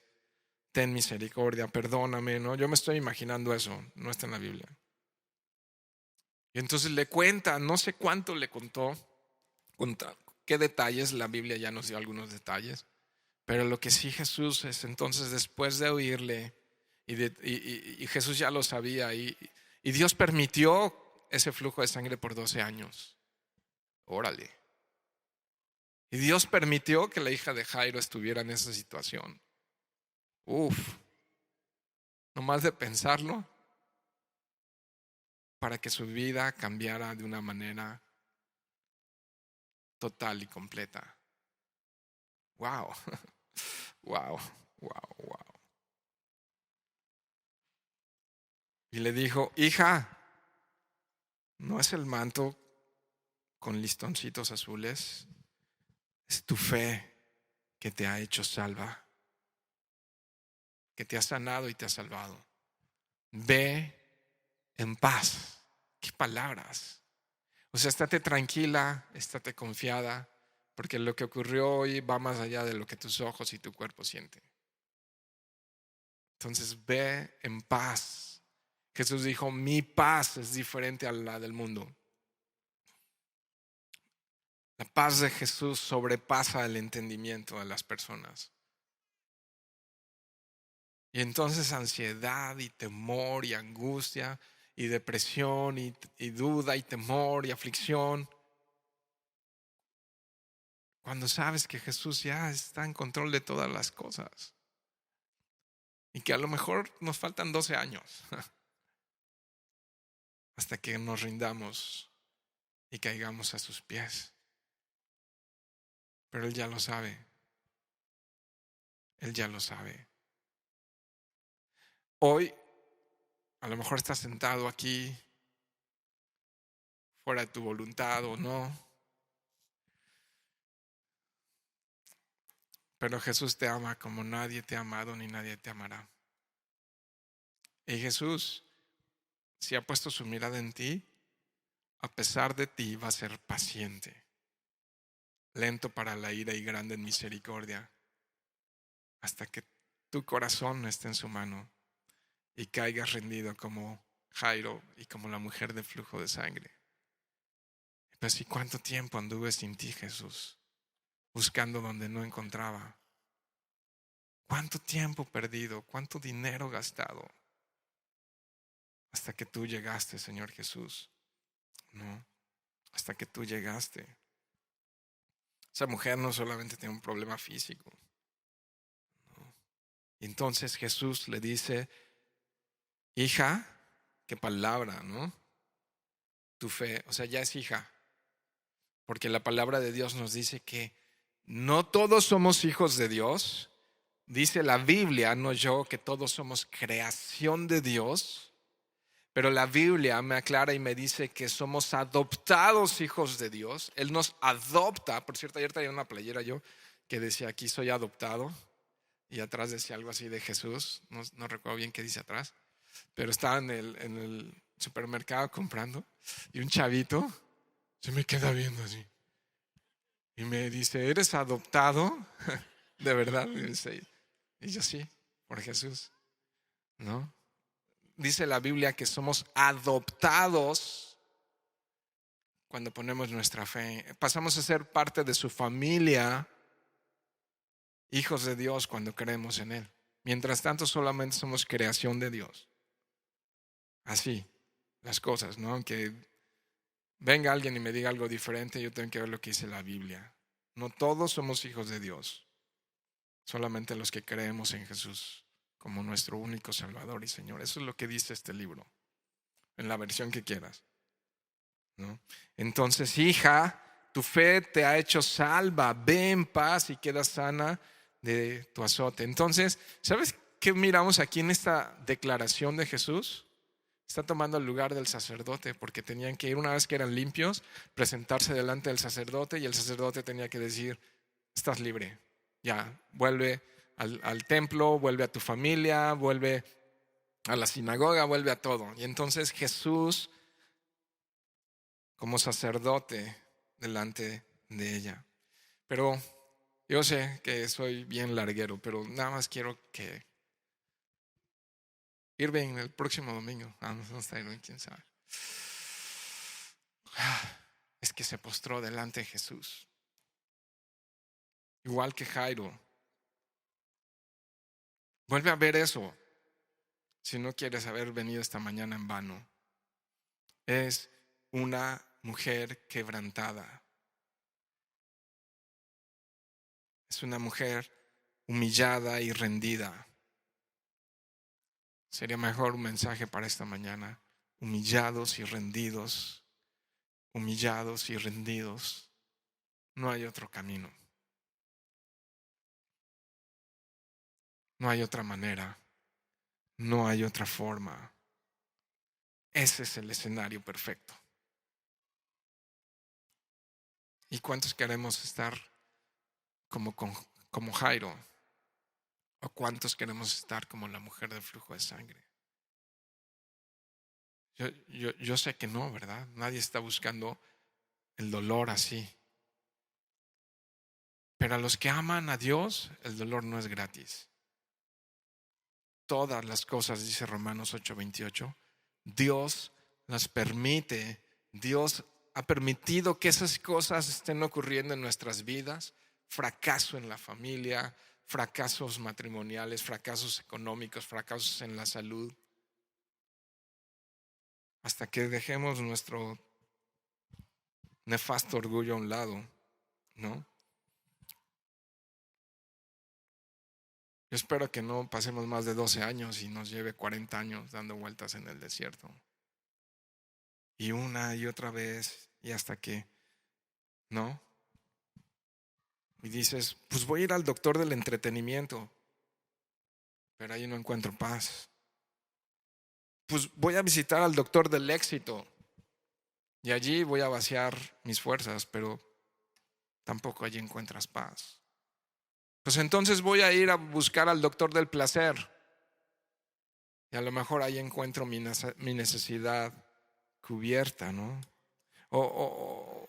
Ten misericordia, perdóname, ¿no? Yo me estoy imaginando eso, no está en la Biblia. Y entonces le cuenta, no sé cuánto le contó, qué detalles, la Biblia ya nos dio algunos detalles. Pero lo que sí Jesús es entonces, después de oírle, y Jesús ya lo sabía, y Dios permitió ese flujo de sangre por 12 años. Órale. Y Dios permitió que la hija de Jairo estuviera en esa situación. Nomás de pensarlo, para que su vida cambiara de una manera total y completa. Wow, wow, wow, wow. Y le dijo, hija, ¿no es el manto con listoncitos azules? Es tu fe que te ha hecho salva, que te ha sanado y te ha salvado. Ve en paz. ¿Qué palabras? O sea, estate tranquila, estate confiada, porque lo que ocurrió hoy va más allá de lo que tus ojos y tu cuerpo sienten. Entonces ve en paz. Jesús dijo, mi paz es diferente a la del mundo. La paz de Jesús sobrepasa el entendimiento de las personas. Y entonces ansiedad y temor y angustia y depresión y duda y temor y aflicción. Cuando sabes que Jesús ya está en control de todas las cosas. Y que a lo mejor nos faltan 12 años hasta que nos rindamos y caigamos a sus pies. Pero Él ya lo sabe. Él ya lo sabe. Hoy a lo mejor estás sentado aquí fuera de tu voluntad o no. Pero Jesús te ama como nadie te ha amado ni nadie te amará. Y Jesús, si ha puesto su mirada en ti, a pesar de ti va a ser paciente, lento para la ira y grande en misericordia, hasta que tu corazón esté en su mano y caigas rendido como Jairo y como la mujer de flujo de sangre. Pero ¿y cuánto tiempo anduve sin ti, Jesús? Buscando donde no encontraba. ¿Cuánto tiempo perdido? ¿Cuánto dinero gastado? Hasta que tú llegaste, Señor Jesús. No, hasta que tú llegaste. Esa mujer no solamente tiene un problema físico. No. Y entonces Jesús le dice, hija, qué palabra, ¿no? Tu fe, o sea, ya es hija. Porque la palabra de Dios nos dice que no todos somos hijos de Dios. Dice la Biblia, no yo, que todos somos creación de Dios. Pero la Biblia me aclara y me dice que somos adoptados hijos de Dios. Él nos adopta. Por cierto, ayer traía una playera yo que decía, aquí soy adoptado. Y atrás decía algo así de Jesús. No recuerdo bien qué dice atrás. Pero estaba en el supermercado comprando. Y un chavito se me queda viendo así. Y me dice, ¿eres adoptado? ¿De verdad? Y yo sí, por Jesús. ¿No? Dice la Biblia que somos adoptados cuando ponemos nuestra fe. Pasamos a ser parte de su familia, hijos de Dios cuando creemos en Él. Mientras tanto solamente somos creación de Dios. así las cosas, ¿no? Aunque venga alguien y me diga algo diferente, yo tengo que ver lo que dice la Biblia. No todos somos hijos de Dios, solamente los que creemos en Jesús como nuestro único Salvador y Señor. Eso es lo que dice este libro, en la versión que quieras, ¿no? Entonces, hija, tu fe te ha hecho salva, ve en paz y queda sana de tu azote. Entonces, ¿sabes qué miramos aquí en esta declaración de Jesús? Está tomando el lugar del sacerdote, porque tenían que ir, una vez que eran limpios, presentarse delante del sacerdote, y el sacerdote tenía que decir: estás libre, ya, vuelve al templo, vuelve a tu familia, vuelve a la sinagoga, vuelve a todo. Y entonces Jesús, como sacerdote, delante de ella. Pero yo sé que soy bien larguero, pero nada más quiero que Irving el próximo domingo, no está Irving, quién sabe, es que se postró delante de Jesús, igual que Jairo. Vuelve a ver eso si no quieres haber venido esta mañana en vano. Es una mujer quebrantada, es una mujer humillada y rendida. Sería mejor un mensaje para esta mañana: humillados y rendidos, humillados y rendidos. No hay otro camino, no hay otra manera, no hay otra forma. Ese es el escenario perfecto. ¿Y cuántos queremos estar como Jairo? ¿O cuántos queremos estar como la mujer del flujo de sangre? Yo sé que no, ¿verdad? Nadie está buscando el dolor así. Pero a los que aman a Dios, el dolor no es gratis. Todas las cosas, dice Romanos 8:28, Dios las permite. Dios ha permitido que esas cosas estén ocurriendo en nuestras vidas. Fracaso en la familia, fracasos matrimoniales, fracasos económicos, fracasos en la salud. Hasta que dejemos nuestro nefasto orgullo a un lado, ¿no? Yo espero que no pasemos más de 12 años y nos lleve 40 años dando vueltas en el desierto. Y una y otra vez, y hasta que, ¿no? Y dices, pues voy a ir al doctor del entretenimiento, pero ahí no encuentro paz. Pues voy a visitar al doctor del éxito, y allí voy a vaciar mis fuerzas, pero tampoco allí encuentras paz. Pues entonces voy a ir a buscar al doctor del placer, y a lo mejor ahí encuentro mi necesidad cubierta, ¿no? O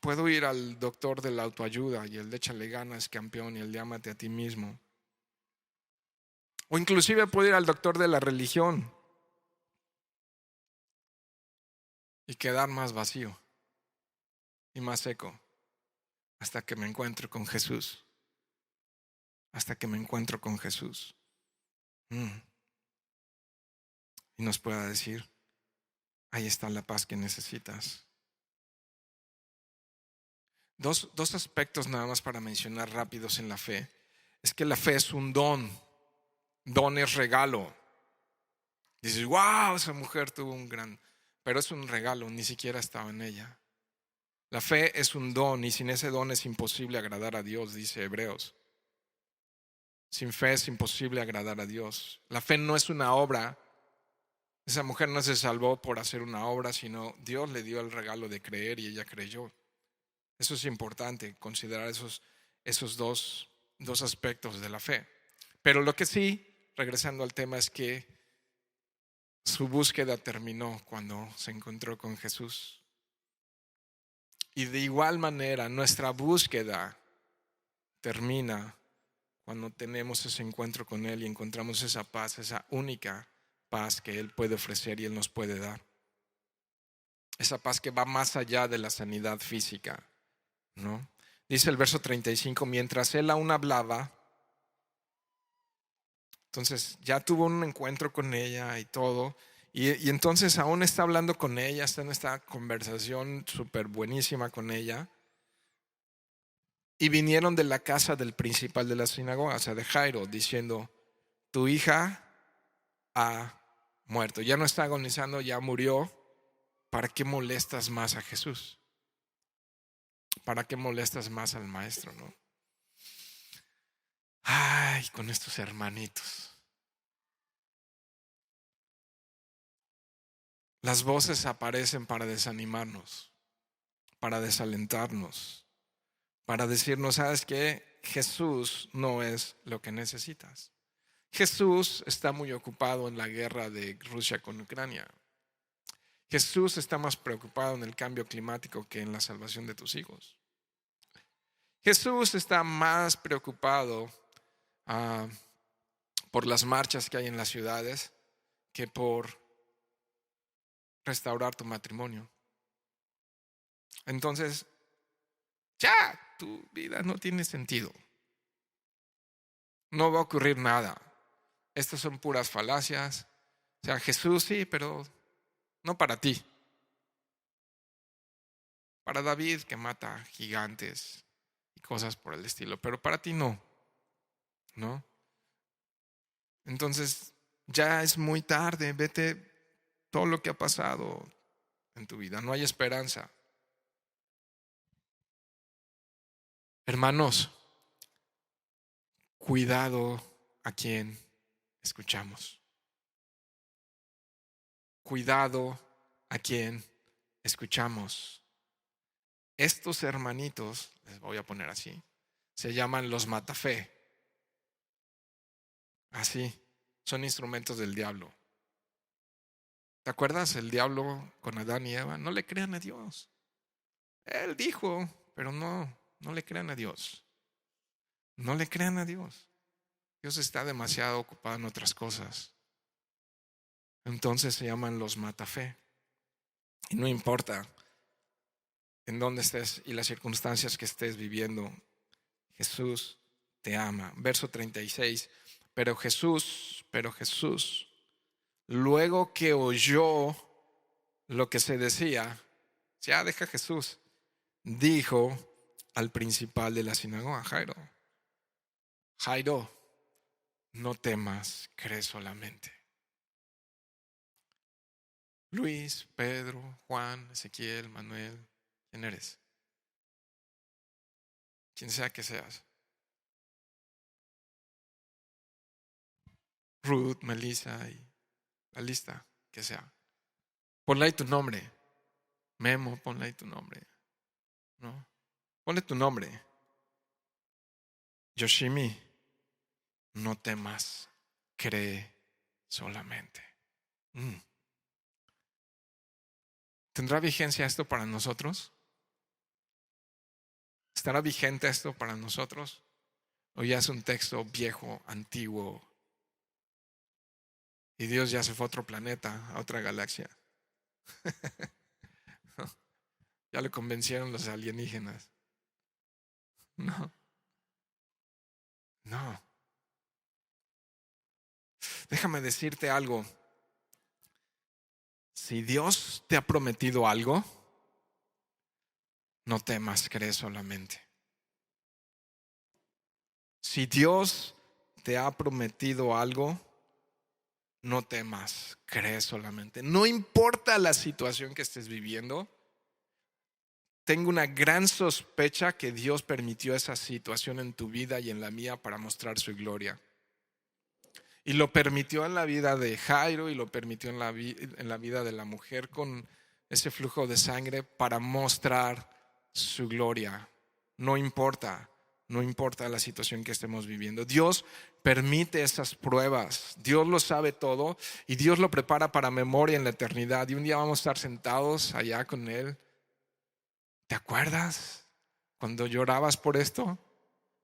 puedo ir al doctor de la autoayuda, y el de échale ganas, campeón, y el de ámate a ti mismo. O inclusive puedo ir al doctor de la religión y quedar más vacío y más seco, hasta que me encuentro con Jesús. Hasta que me encuentro con Jesús. Y nos pueda decir: ahí está la paz que necesitas. Dos aspectos nada más para mencionar rápidos en la fe. Es que la fe es un don. Don es regalo. Dices, wow, esa mujer tuvo un gran... Pero es un regalo, ni siquiera estaba en ella. La fe es un don, y sin ese don es imposible agradar a Dios, dice Hebreos. Sin fe es imposible agradar a Dios. La fe no es una obra. Esa mujer no se salvó por hacer una obra, sino Dios le dio el regalo de creer y ella creyó. Eso es importante, considerar esos dos aspectos de la fe. Pero lo que sí, regresando al tema, es que su búsqueda terminó cuando se encontró con Jesús. Y de igual manera, nuestra búsqueda termina cuando tenemos ese encuentro con Él y encontramos esa paz, esa única paz que Él puede ofrecer y Él nos puede dar. Esa paz que va más allá de la sanidad física, ¿no? Dice el verso 35, mientras Él aún hablaba, Entonces ya tuvo un encuentro con ella y todo. Y entonces aún está hablando con ella, está en esta conversación súper buenísima con ella. Y vinieron de la casa del principal de la sinagoga, o sea, de Jairo, diciendo, tu hija ha muerto, ya no está agonizando, ya murió. ¿Para qué molestas más a Jesús? ¿Para qué molestas más al maestro, no? Ay, con estos hermanitos. Las voces aparecen para desanimarnos, para desalentarnos, para decirnos, ¿sabes qué? Jesús no es lo que necesitas. Jesús está muy ocupado en la guerra de Rusia con Ucrania. Jesús está más preocupado en el cambio climático que en la salvación de tus hijos. Jesús está más preocupado por las marchas que hay en las ciudades que por restaurar tu matrimonio. Entonces, ya, tu vida no tiene sentido. No va a ocurrir nada. Estas son puras falacias. O sea, Jesús sí, pero no para ti. Para David, que mata gigantes y cosas por el estilo, pero para ti no. ¿No? Entonces, ya es muy tarde, vete todo lo que ha pasado en tu vida, no hay esperanza. Hermanos, cuidado a quien escuchamos. Cuidado a quien escuchamos. Estos hermanitos, les voy a poner así, se llaman los matafe. Así, son instrumentos del diablo. ¿Te acuerdas? El diablo con Adán y Eva, no le crean a Dios. Él dijo, pero no le crean a Dios. No le crean a Dios. Dios está demasiado ocupado en otras cosas. Entonces se llaman los matafe. Y no importa en dónde estés y las circunstancias que estés viviendo, Jesús te ama. Verso 36. Pero Jesús, luego que oyó lo que se decía, ya deja Jesús, dijo al principal de la sinagoga, Jairo, no temas, cree solamente. Luis, Pedro, Juan, Ezequiel, Manuel, ¿quién eres? Quien sea que seas. Ruth, Melissa y la lista que sea. Ponle ahí tu nombre. Memo, ponle ahí tu nombre. ¿No? Ponle tu nombre. Yoshimi, no temas, cree solamente. ¿Tendrá vigencia esto para nosotros? ¿Estará vigente esto para nosotros? ¿O ya es un texto viejo, antiguo? Y Dios ya se fue a otro planeta, a otra galaxia. Ya le convencieron los alienígenas. No. Déjame decirte algo. Si Dios te ha prometido algo, no temas, cree solamente. Si Dios te ha prometido algo, no temas, cree solamente. No importa la situación que estés viviendo. Tengo una gran sospecha que Dios permitió esa situación en tu vida y en la mía para mostrar su gloria. Y lo permitió en la vida de Jairo y lo permitió en la vida de la mujer con ese flujo de sangre para mostrar su gloria. No importa la situación que estemos viviendo. Dios permite esas pruebas. Dios lo sabe todo y Dios lo prepara para memoria en la eternidad. Y un día vamos a estar sentados allá con Él. ¿Te acuerdas cuando llorabas por esto?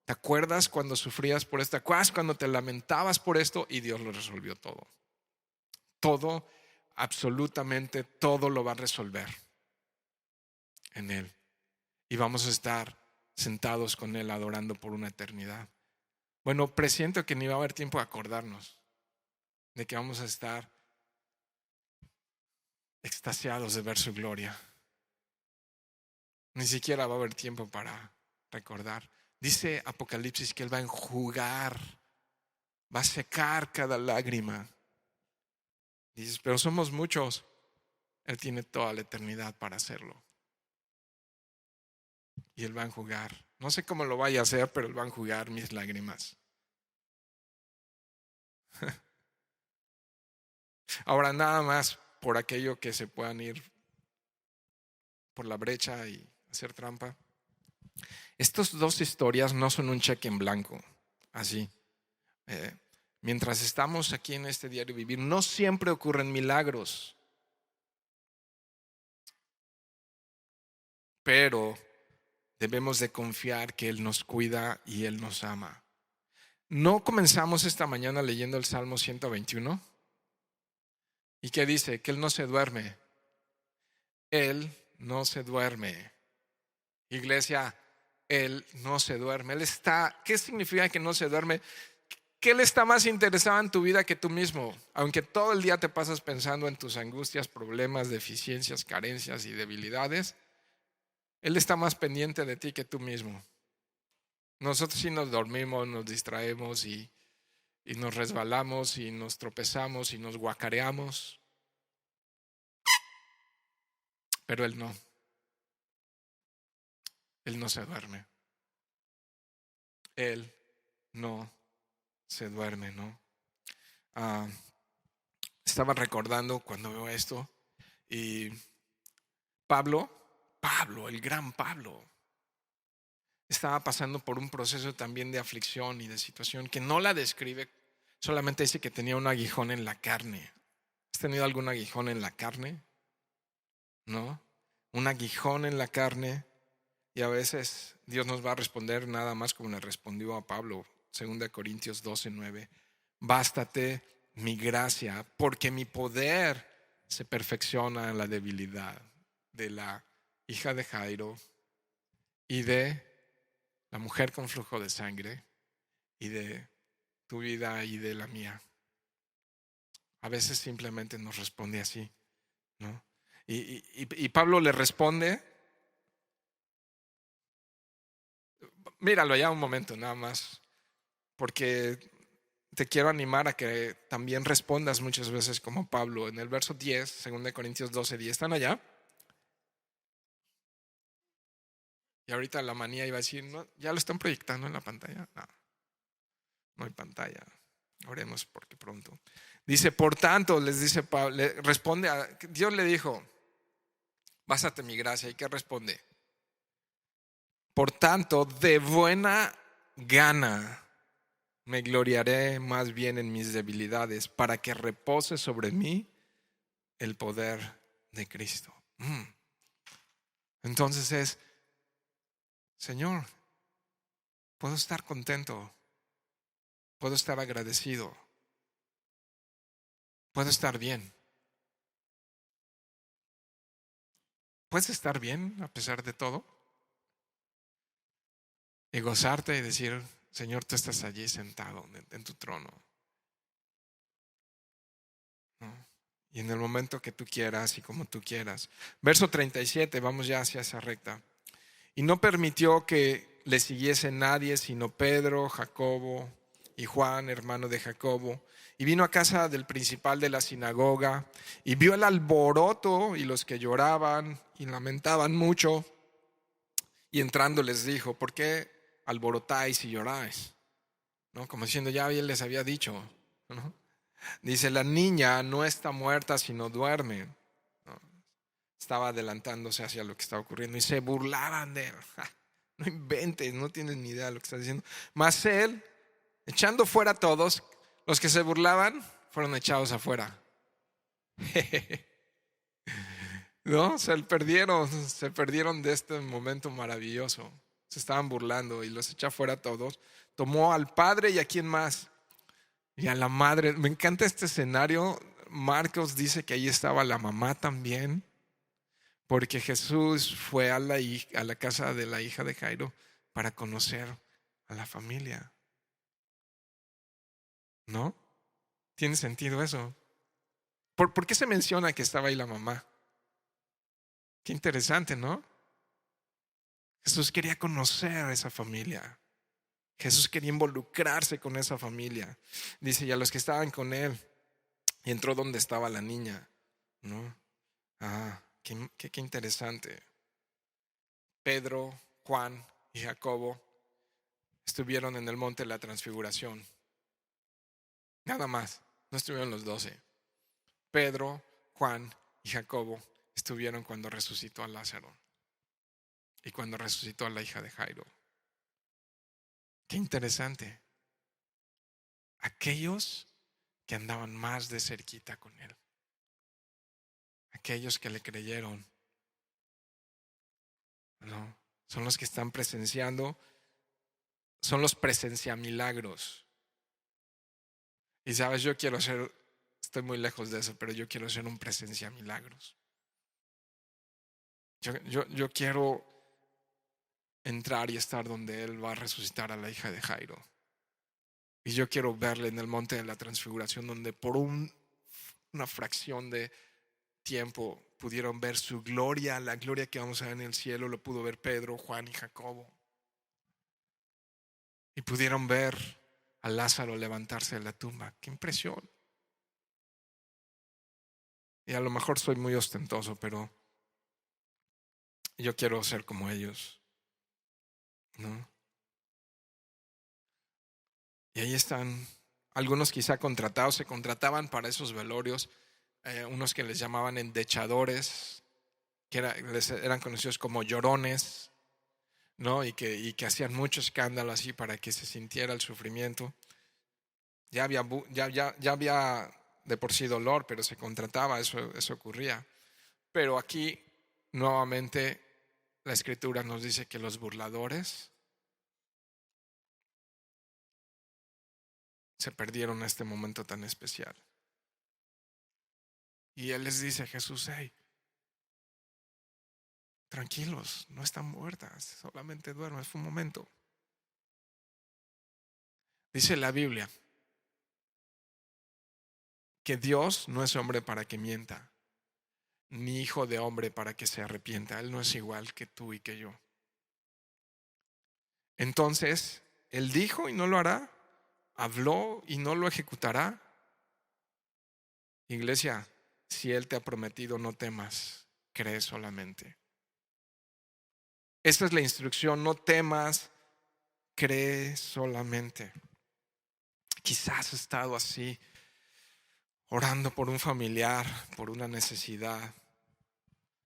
¿Te acuerdas cuando sufrías por esto? ¿Te acuerdas cuando te lamentabas por esto? Y Dios lo resolvió todo. Todo, absolutamente todo lo va a resolver en Él. Y vamos a estar sentados con Él adorando por una eternidad. Bueno, presiento que ni va a haber tiempo de acordarnos. de que vamos a estar extasiados de ver su gloria. Ni siquiera va a haber tiempo para recordar. Dice Apocalipsis que Él va a enjugar, va a secar cada lágrima. Dices, pero somos muchos. Él tiene toda la eternidad para hacerlo. Y Él va a enjugar. No sé cómo lo vaya a hacer, pero Él va a enjugar mis lágrimas. Ahora, nada más por aquello que se puedan ir por la brecha y hacer trampa. Estas dos historias no son un cheque en blanco, así. Mientras estamos aquí en este diario vivir, no siempre ocurren milagros. Pero debemos de confiar que Él nos cuida y Él nos ama. ¿No comenzamos esta mañana leyendo el Salmo 121? ¿Y qué dice? Que Él no se duerme. Él no se duerme. Iglesia, Él no se duerme. Él está. ¿Qué significa que no se duerme? Que Él está más interesado en tu vida que tú mismo. Aunque todo el día te pasas pensando en tus angustias, problemas, deficiencias, carencias y debilidades, Él está más pendiente de ti que tú mismo. Nosotros sí nos dormimos, nos distraemos y nos resbalamos y nos tropezamos y nos guacareamos. Pero Él no. Él no se duerme. Él no se duerme, ¿no? Estaba recordando cuando veo esto y Pablo, el gran Pablo, estaba pasando por un proceso también de aflicción y de situación que no la describe, solamente dice que tenía un aguijón en la carne. ¿Has tenido algún aguijón en la carne? ¿No? Un aguijón en la carne. Y a veces Dios nos va a responder nada más como le respondió a Pablo, 2 Corintios 12:9. Bástate mi gracia, porque mi poder se perfecciona en la debilidad de la hija de Jairo y de la mujer con flujo de sangre y de tu vida y de la mía. A veces simplemente nos responde así, ¿no? Y Pablo le responde. Míralo ya un momento nada más, porque te quiero animar a que también respondas muchas veces como Pablo. En el verso 10, 2 Corintios 12:10, ¿están allá? Y ahorita la manía iba a decir, ¿no? ¿Ya lo están proyectando en la pantalla? No, no hay pantalla. Oremos porque pronto. Dice, por tanto, les dice Pablo, le responde Dios le dijo, básate mi gracia. ¿Y qué responde? Por tanto, de buena gana me gloriaré más bien en mis debilidades, para que repose sobre mí el poder de Cristo. Entonces Señor, puedo estar contento, puedo estar agradecido, puedo estar bien. ¿Puedes estar bien a pesar de todo? Y gozarte y decir, Señor, tú estás allí sentado en tu trono, ¿no? Y en el momento que tú quieras y como tú quieras. Verso 37, vamos ya hacia esa recta. Y no permitió que le siguiese nadie sino Pedro, Jacobo y Juan, hermano de Jacobo. Y vino a casa del principal de la sinagoga y vio el alboroto y los que lloraban y lamentaban mucho. Y entrando les dijo, ¿por qué alborotáis y lloráis? ¿No? Como diciendo, ya bien les había dicho, ¿no? Dice, la niña no está muerta sino duerme, ¿no? Estaba adelantándose hacia lo que estaba ocurriendo y se burlaban de él. No inventes, no tienes ni idea de lo que está diciendo. Mas él, echando fuera a todos, los que se burlaban fueron echados afuera. No, se perdieron de este momento maravilloso. Se estaban burlando y los echa fuera a todos. Tomó al padre y a quién más. Y a la madre. Me encanta este escenario. Marcos dice que ahí estaba la mamá también, porque Jesús fue a la casa de la hija de Jairo para conocer a la familia, ¿no? ¿Tiene sentido eso? ¿Por qué se menciona que estaba ahí la mamá? Qué interesante, ¿no? Jesús quería conocer a esa familia. Jesús quería involucrarse con esa familia. Dice, y a los que estaban con él, y entró donde estaba la niña, ¿no? Qué interesante. Pedro, Juan y Jacobo estuvieron en el monte de la transfiguración. Nada más, no estuvieron los 12. Pedro, Juan y Jacobo estuvieron cuando resucitó a Lázaro y cuando resucitó a la hija de Jairo. Qué interesante. Aquellos que andaban más de cerquita con él. Aquellos que le creyeron. No, son los que están presenciando, son los presenciamilagros. Y sabes, yo quiero ser, estoy muy lejos de eso, pero yo quiero ser un presenciamilagros. Yo quiero entrar y estar donde él va a resucitar a la hija de Jairo. Y yo quiero verle en el monte de la transfiguración, donde por una fracción de tiempo pudieron ver su gloria, la gloria que vamos a ver en el cielo. Lo pudo ver Pedro, Juan y Jacobo. Y pudieron ver a Lázaro levantarse de la tumba. ¡Qué impresión! Y a lo mejor soy muy ostentoso, pero yo quiero ser como ellos, ¿no? Y ahí están algunos quizá contratados, se contrataban para esos velorios, unos que les llamaban endechadores, que eran conocidos como llorones, ¿no? Y que hacían mucho escándalo así para que se sintiera el sufrimiento. Ya había de por sí dolor, pero se contrataba, eso ocurría. Pero aquí nuevamente la Escritura nos dice que los burladores se perdieron este momento tan especial. Y Él les dice a Jesús, hey, tranquilos, no están muertas, solamente duermen, fue un momento. Dice la Biblia que Dios no es hombre para que mienta, ni hijo de hombre para que se arrepienta. Él no es igual que tú y que yo. Entonces, Él dijo y no lo hará, habló y no lo ejecutará. Iglesia, si Él te ha prometido, no temas, cree solamente. Esta es la instrucción, no temas, cree solamente. Quizás has estado así, orando por un familiar, por una necesidad.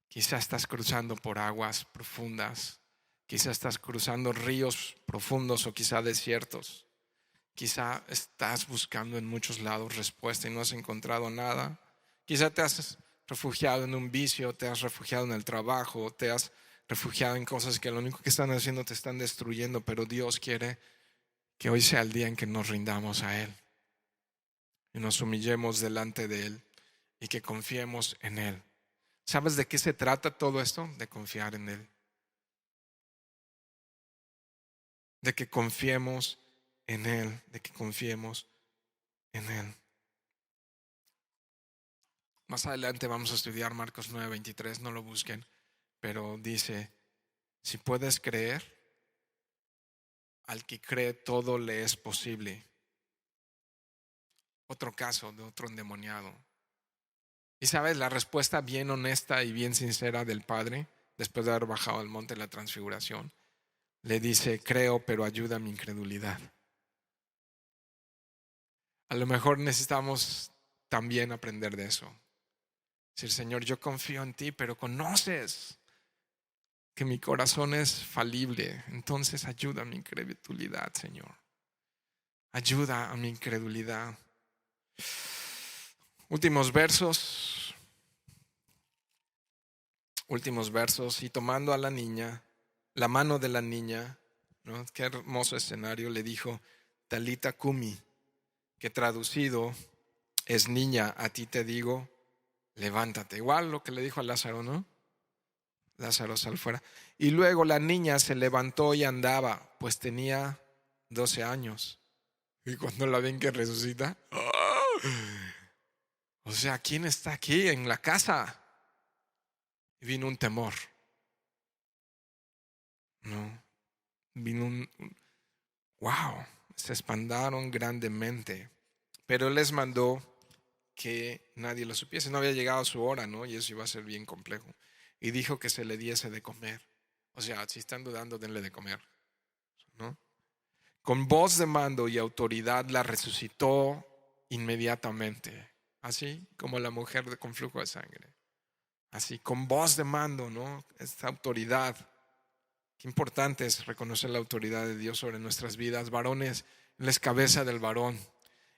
Quizás estás cruzando por aguas profundas. Quizás estás cruzando ríos profundos o quizá desiertos. Quizá estás buscando en muchos lados respuesta y no has encontrado nada. Quizá te has refugiado en un vicio, te has refugiado en el trabajo, te has refugiado en cosas que lo único que están haciendo te están destruyendo, pero Dios quiere que hoy sea el día en que nos rindamos a Él y nos humillemos delante de Él y que confiemos en Él. ¿Sabes de qué se trata todo esto? De confiar en Él. De que confiemos en Él, de que confiemos en Él. Más adelante vamos a estudiar Marcos 9:23, no lo busquen, pero dice, si puedes creer, al que cree todo le es posible. Otro caso de otro endemoniado. Y sabes, la respuesta bien honesta y bien sincera del Padre, después de haber bajado al monte de la transfiguración, le dice, creo, pero ayuda a mi incredulidad. A lo mejor necesitamos también aprender de eso. Decir, Señor, yo confío en ti, pero conoces que mi corazón es falible. Entonces ayuda a mi incredulidad, Señor. Ayuda a mi incredulidad. Últimos versos. Y tomando a la niña, la mano de la niña, ¿no? Qué hermoso escenario, le dijo, Talita Kumi, que traducido es niña, a ti te digo, levántate. Igual lo que le dijo a Lázaro, ¿no? Lázaro, sal fuera. Y luego la niña se levantó y andaba, pues tenía 12 años. Y cuando la ven que resucita, ¡oh! O sea, ¿quién está aquí en la casa? Y vino un temor. No, vino wow, se espantaron grandemente. Pero él les mandó que nadie lo supiese. No había llegado su hora, ¿no? Y eso iba a ser bien complejo. Y dijo que se le diese de comer. O sea, si están dudando, denle de comer, ¿no? Con voz de mando y autoridad la resucitó inmediatamente. Así como la mujer con flujo de sangre. Así, con voz de mando, ¿no? Esta autoridad. Qué importante es reconocer la autoridad de Dios sobre nuestras vidas. Varones, Él es cabeza del varón.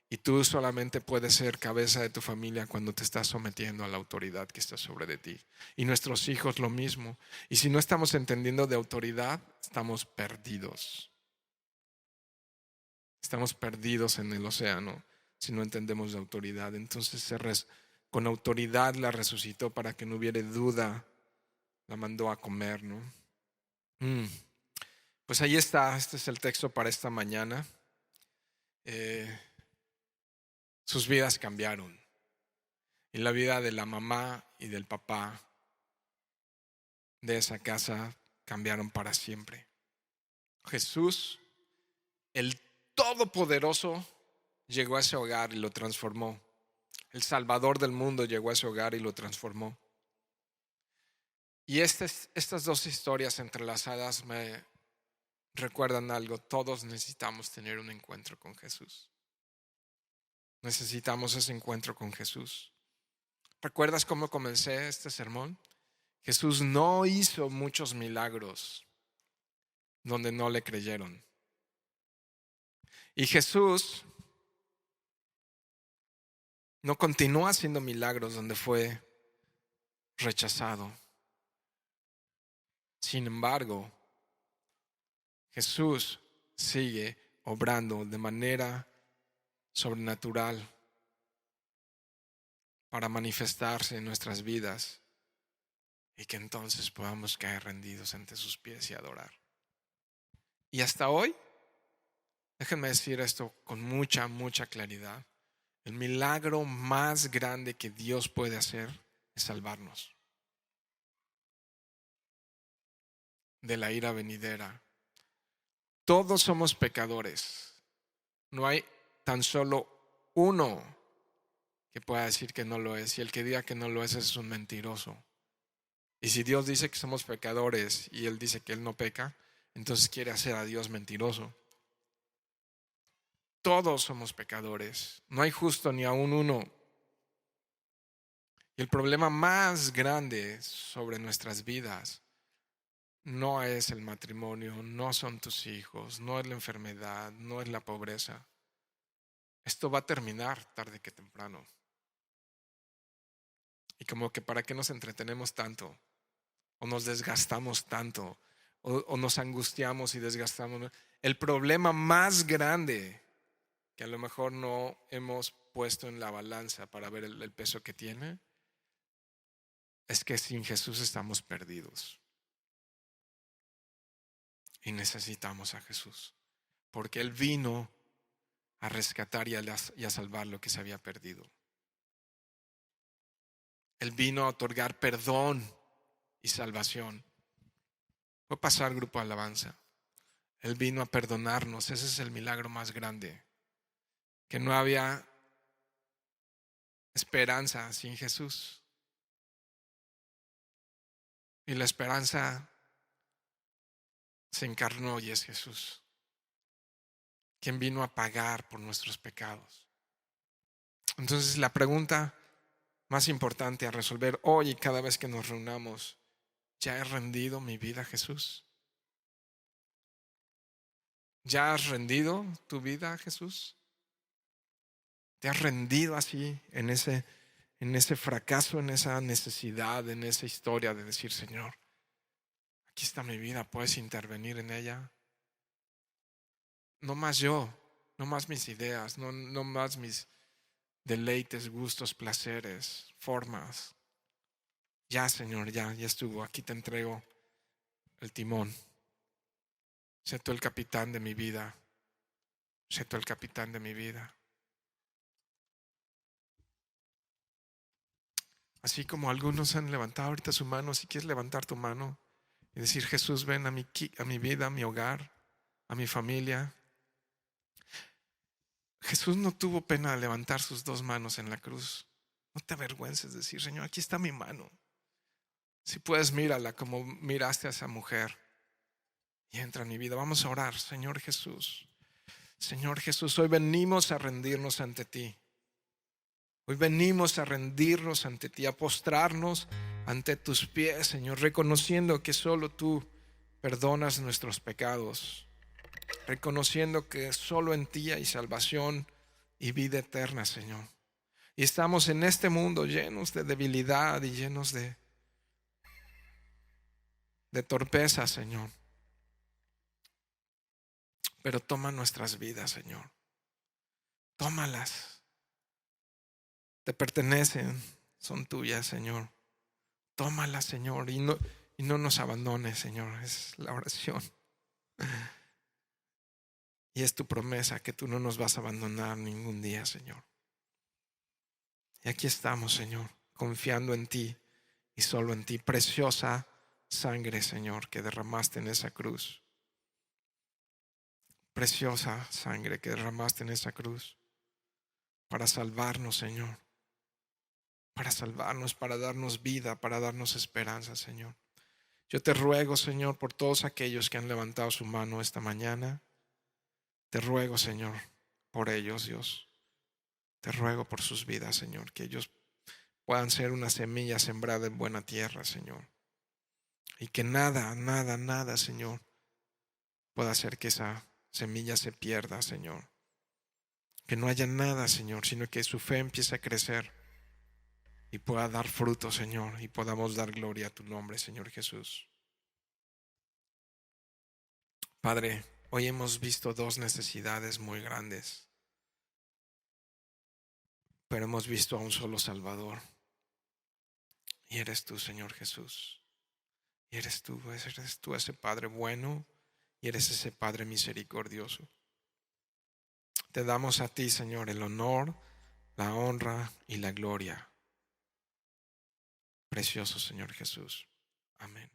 Y tú solamente puedes ser cabeza de tu familia cuando te estás sometiendo a la autoridad que está sobre de ti. Y nuestros hijos lo mismo. Y si no estamos entendiendo de autoridad, estamos perdidos. Estamos perdidos en el océano si no entendemos de autoridad. Entonces con autoridad la resucitó para que no hubiera duda. La mandó a comer, ¿no? Pues ahí está. Este es el texto para esta mañana. Sus vidas cambiaron. Y la vida de la mamá y del papá de esa casa cambiaron para siempre. Jesús, el Todopoderoso, llegó a ese hogar y lo transformó. El Salvador del mundo llegó a ese hogar y lo transformó. Y estas dos historias entrelazadas me recuerdan algo. Todos necesitamos tener un encuentro con Jesús. Necesitamos ese encuentro con Jesús. ¿Recuerdas cómo comencé este sermón? Jesús no hizo muchos milagros donde no le creyeron. Y Jesús no continuó haciendo milagros donde fue rechazado. Sin embargo, Jesús sigue obrando de manera sobrenatural para manifestarse en nuestras vidas y que entonces podamos caer rendidos ante sus pies y adorar. Y hasta hoy, déjenme decir esto con mucha claridad. El milagro más grande que Dios puede hacer es salvarnos de la ira venidera. Todos somos pecadores. No hay tan solo uno que pueda decir que no lo es. Y el que diga que no lo es un mentiroso. Y si Dios dice que somos pecadores y Él dice que Él no peca, entonces quiere hacer a Dios mentiroso. Todos somos pecadores. No hay justo ni aún uno. Y el problema más grande sobre nuestras vidas no es el matrimonio, no son tus hijos, no es la enfermedad, no es la pobreza. Esto va a terminar tarde que temprano. Y como que para qué nos entretenemos tanto, o nos desgastamos tanto, o nos angustiamos y desgastamos. El problema más grande que a lo mejor no hemos puesto en la balanza para ver el peso que tiene, es que sin Jesús estamos perdidos. Y necesitamos a Jesús, porque Él vino a rescatar y a salvar lo que se había perdido. Él vino a otorgar perdón y salvación. Puede pasar, grupo de alabanza. Él vino a perdonarnos. Ese es el milagro más grande. Que no había esperanza sin Jesús. Y la esperanza se encarnó y es Jesús, quien vino a pagar por nuestros pecados. Entonces la pregunta más importante a resolver hoy y cada vez que nos reunamos: ¿ya he rendido mi vida a Jesús? ¿Ya has rendido tu vida a Jesús? ¿Te has rendido así en ese fracaso, en esa necesidad, en esa historia de decir: Señor, aquí está mi vida, puedes intervenir en ella? No más yo, no más mis ideas, no más mis deleites, gustos, placeres, formas. Ya, Señor, ya estuvo. Aquí te entrego el timón. Sé tú el capitán de mi vida. Sé tú el capitán de mi vida. Así como algunos han levantado ahorita su mano, si quieres levantar tu mano y decir: Jesús, ven a mi vida, a mi hogar, a mi familia. Jesús no tuvo pena de levantar sus dos manos en la cruz. No te avergüences de decir: Señor, aquí está mi mano. Si puedes, mírala como miraste a esa mujer y entra en mi vida. Vamos a orar. Señor Jesús, Señor Jesús, hoy venimos a rendirnos ante ti. Hoy venimos a rendirnos ante ti, a postrarnos ante tus pies, Señor, reconociendo que solo tú perdonas nuestros pecados, reconociendo que solo en ti hay salvación y vida eterna, Señor. Y estamos en este mundo llenos de debilidad y llenos de torpeza, Señor. Pero toma nuestras vidas, Señor. Tómalas. Te pertenecen, son tuyas, Señor. Tómalas, Señor, y no nos abandones, Señor. Es la oración. Y es tu promesa que tú no nos vas a abandonar ningún día, Señor. Y aquí estamos, Señor, confiando en ti y solo en ti. Preciosa sangre, Señor, que derramaste en esa cruz. Preciosa sangre que derramaste en esa cruz para salvarnos, Señor. Para salvarnos, para darnos vida, para darnos esperanza, Señor. Yo te ruego, Señor, por todos aquellos que han levantado su mano esta mañana. Te ruego, Señor, por ellos, Dios. Te ruego por sus vidas, Señor, que ellos puedan ser una semilla sembrada en buena tierra, Señor. Y que nada, nada, nada, Señor, pueda hacer que esa semilla se pierda, Señor. Que no haya nada, Señor, sino que su fe empiece a crecer y pueda dar fruto, Señor, y podamos dar gloria a tu nombre, Señor Jesús. Padre, hoy hemos visto dos necesidades muy grandes, pero hemos visto a un solo Salvador. Y eres tú, Señor Jesús. Y eres tú ese Padre bueno, y eres ese Padre misericordioso. Te damos a ti, Señor, el honor, la honra y la gloria. Precioso Señor Jesús. Amén.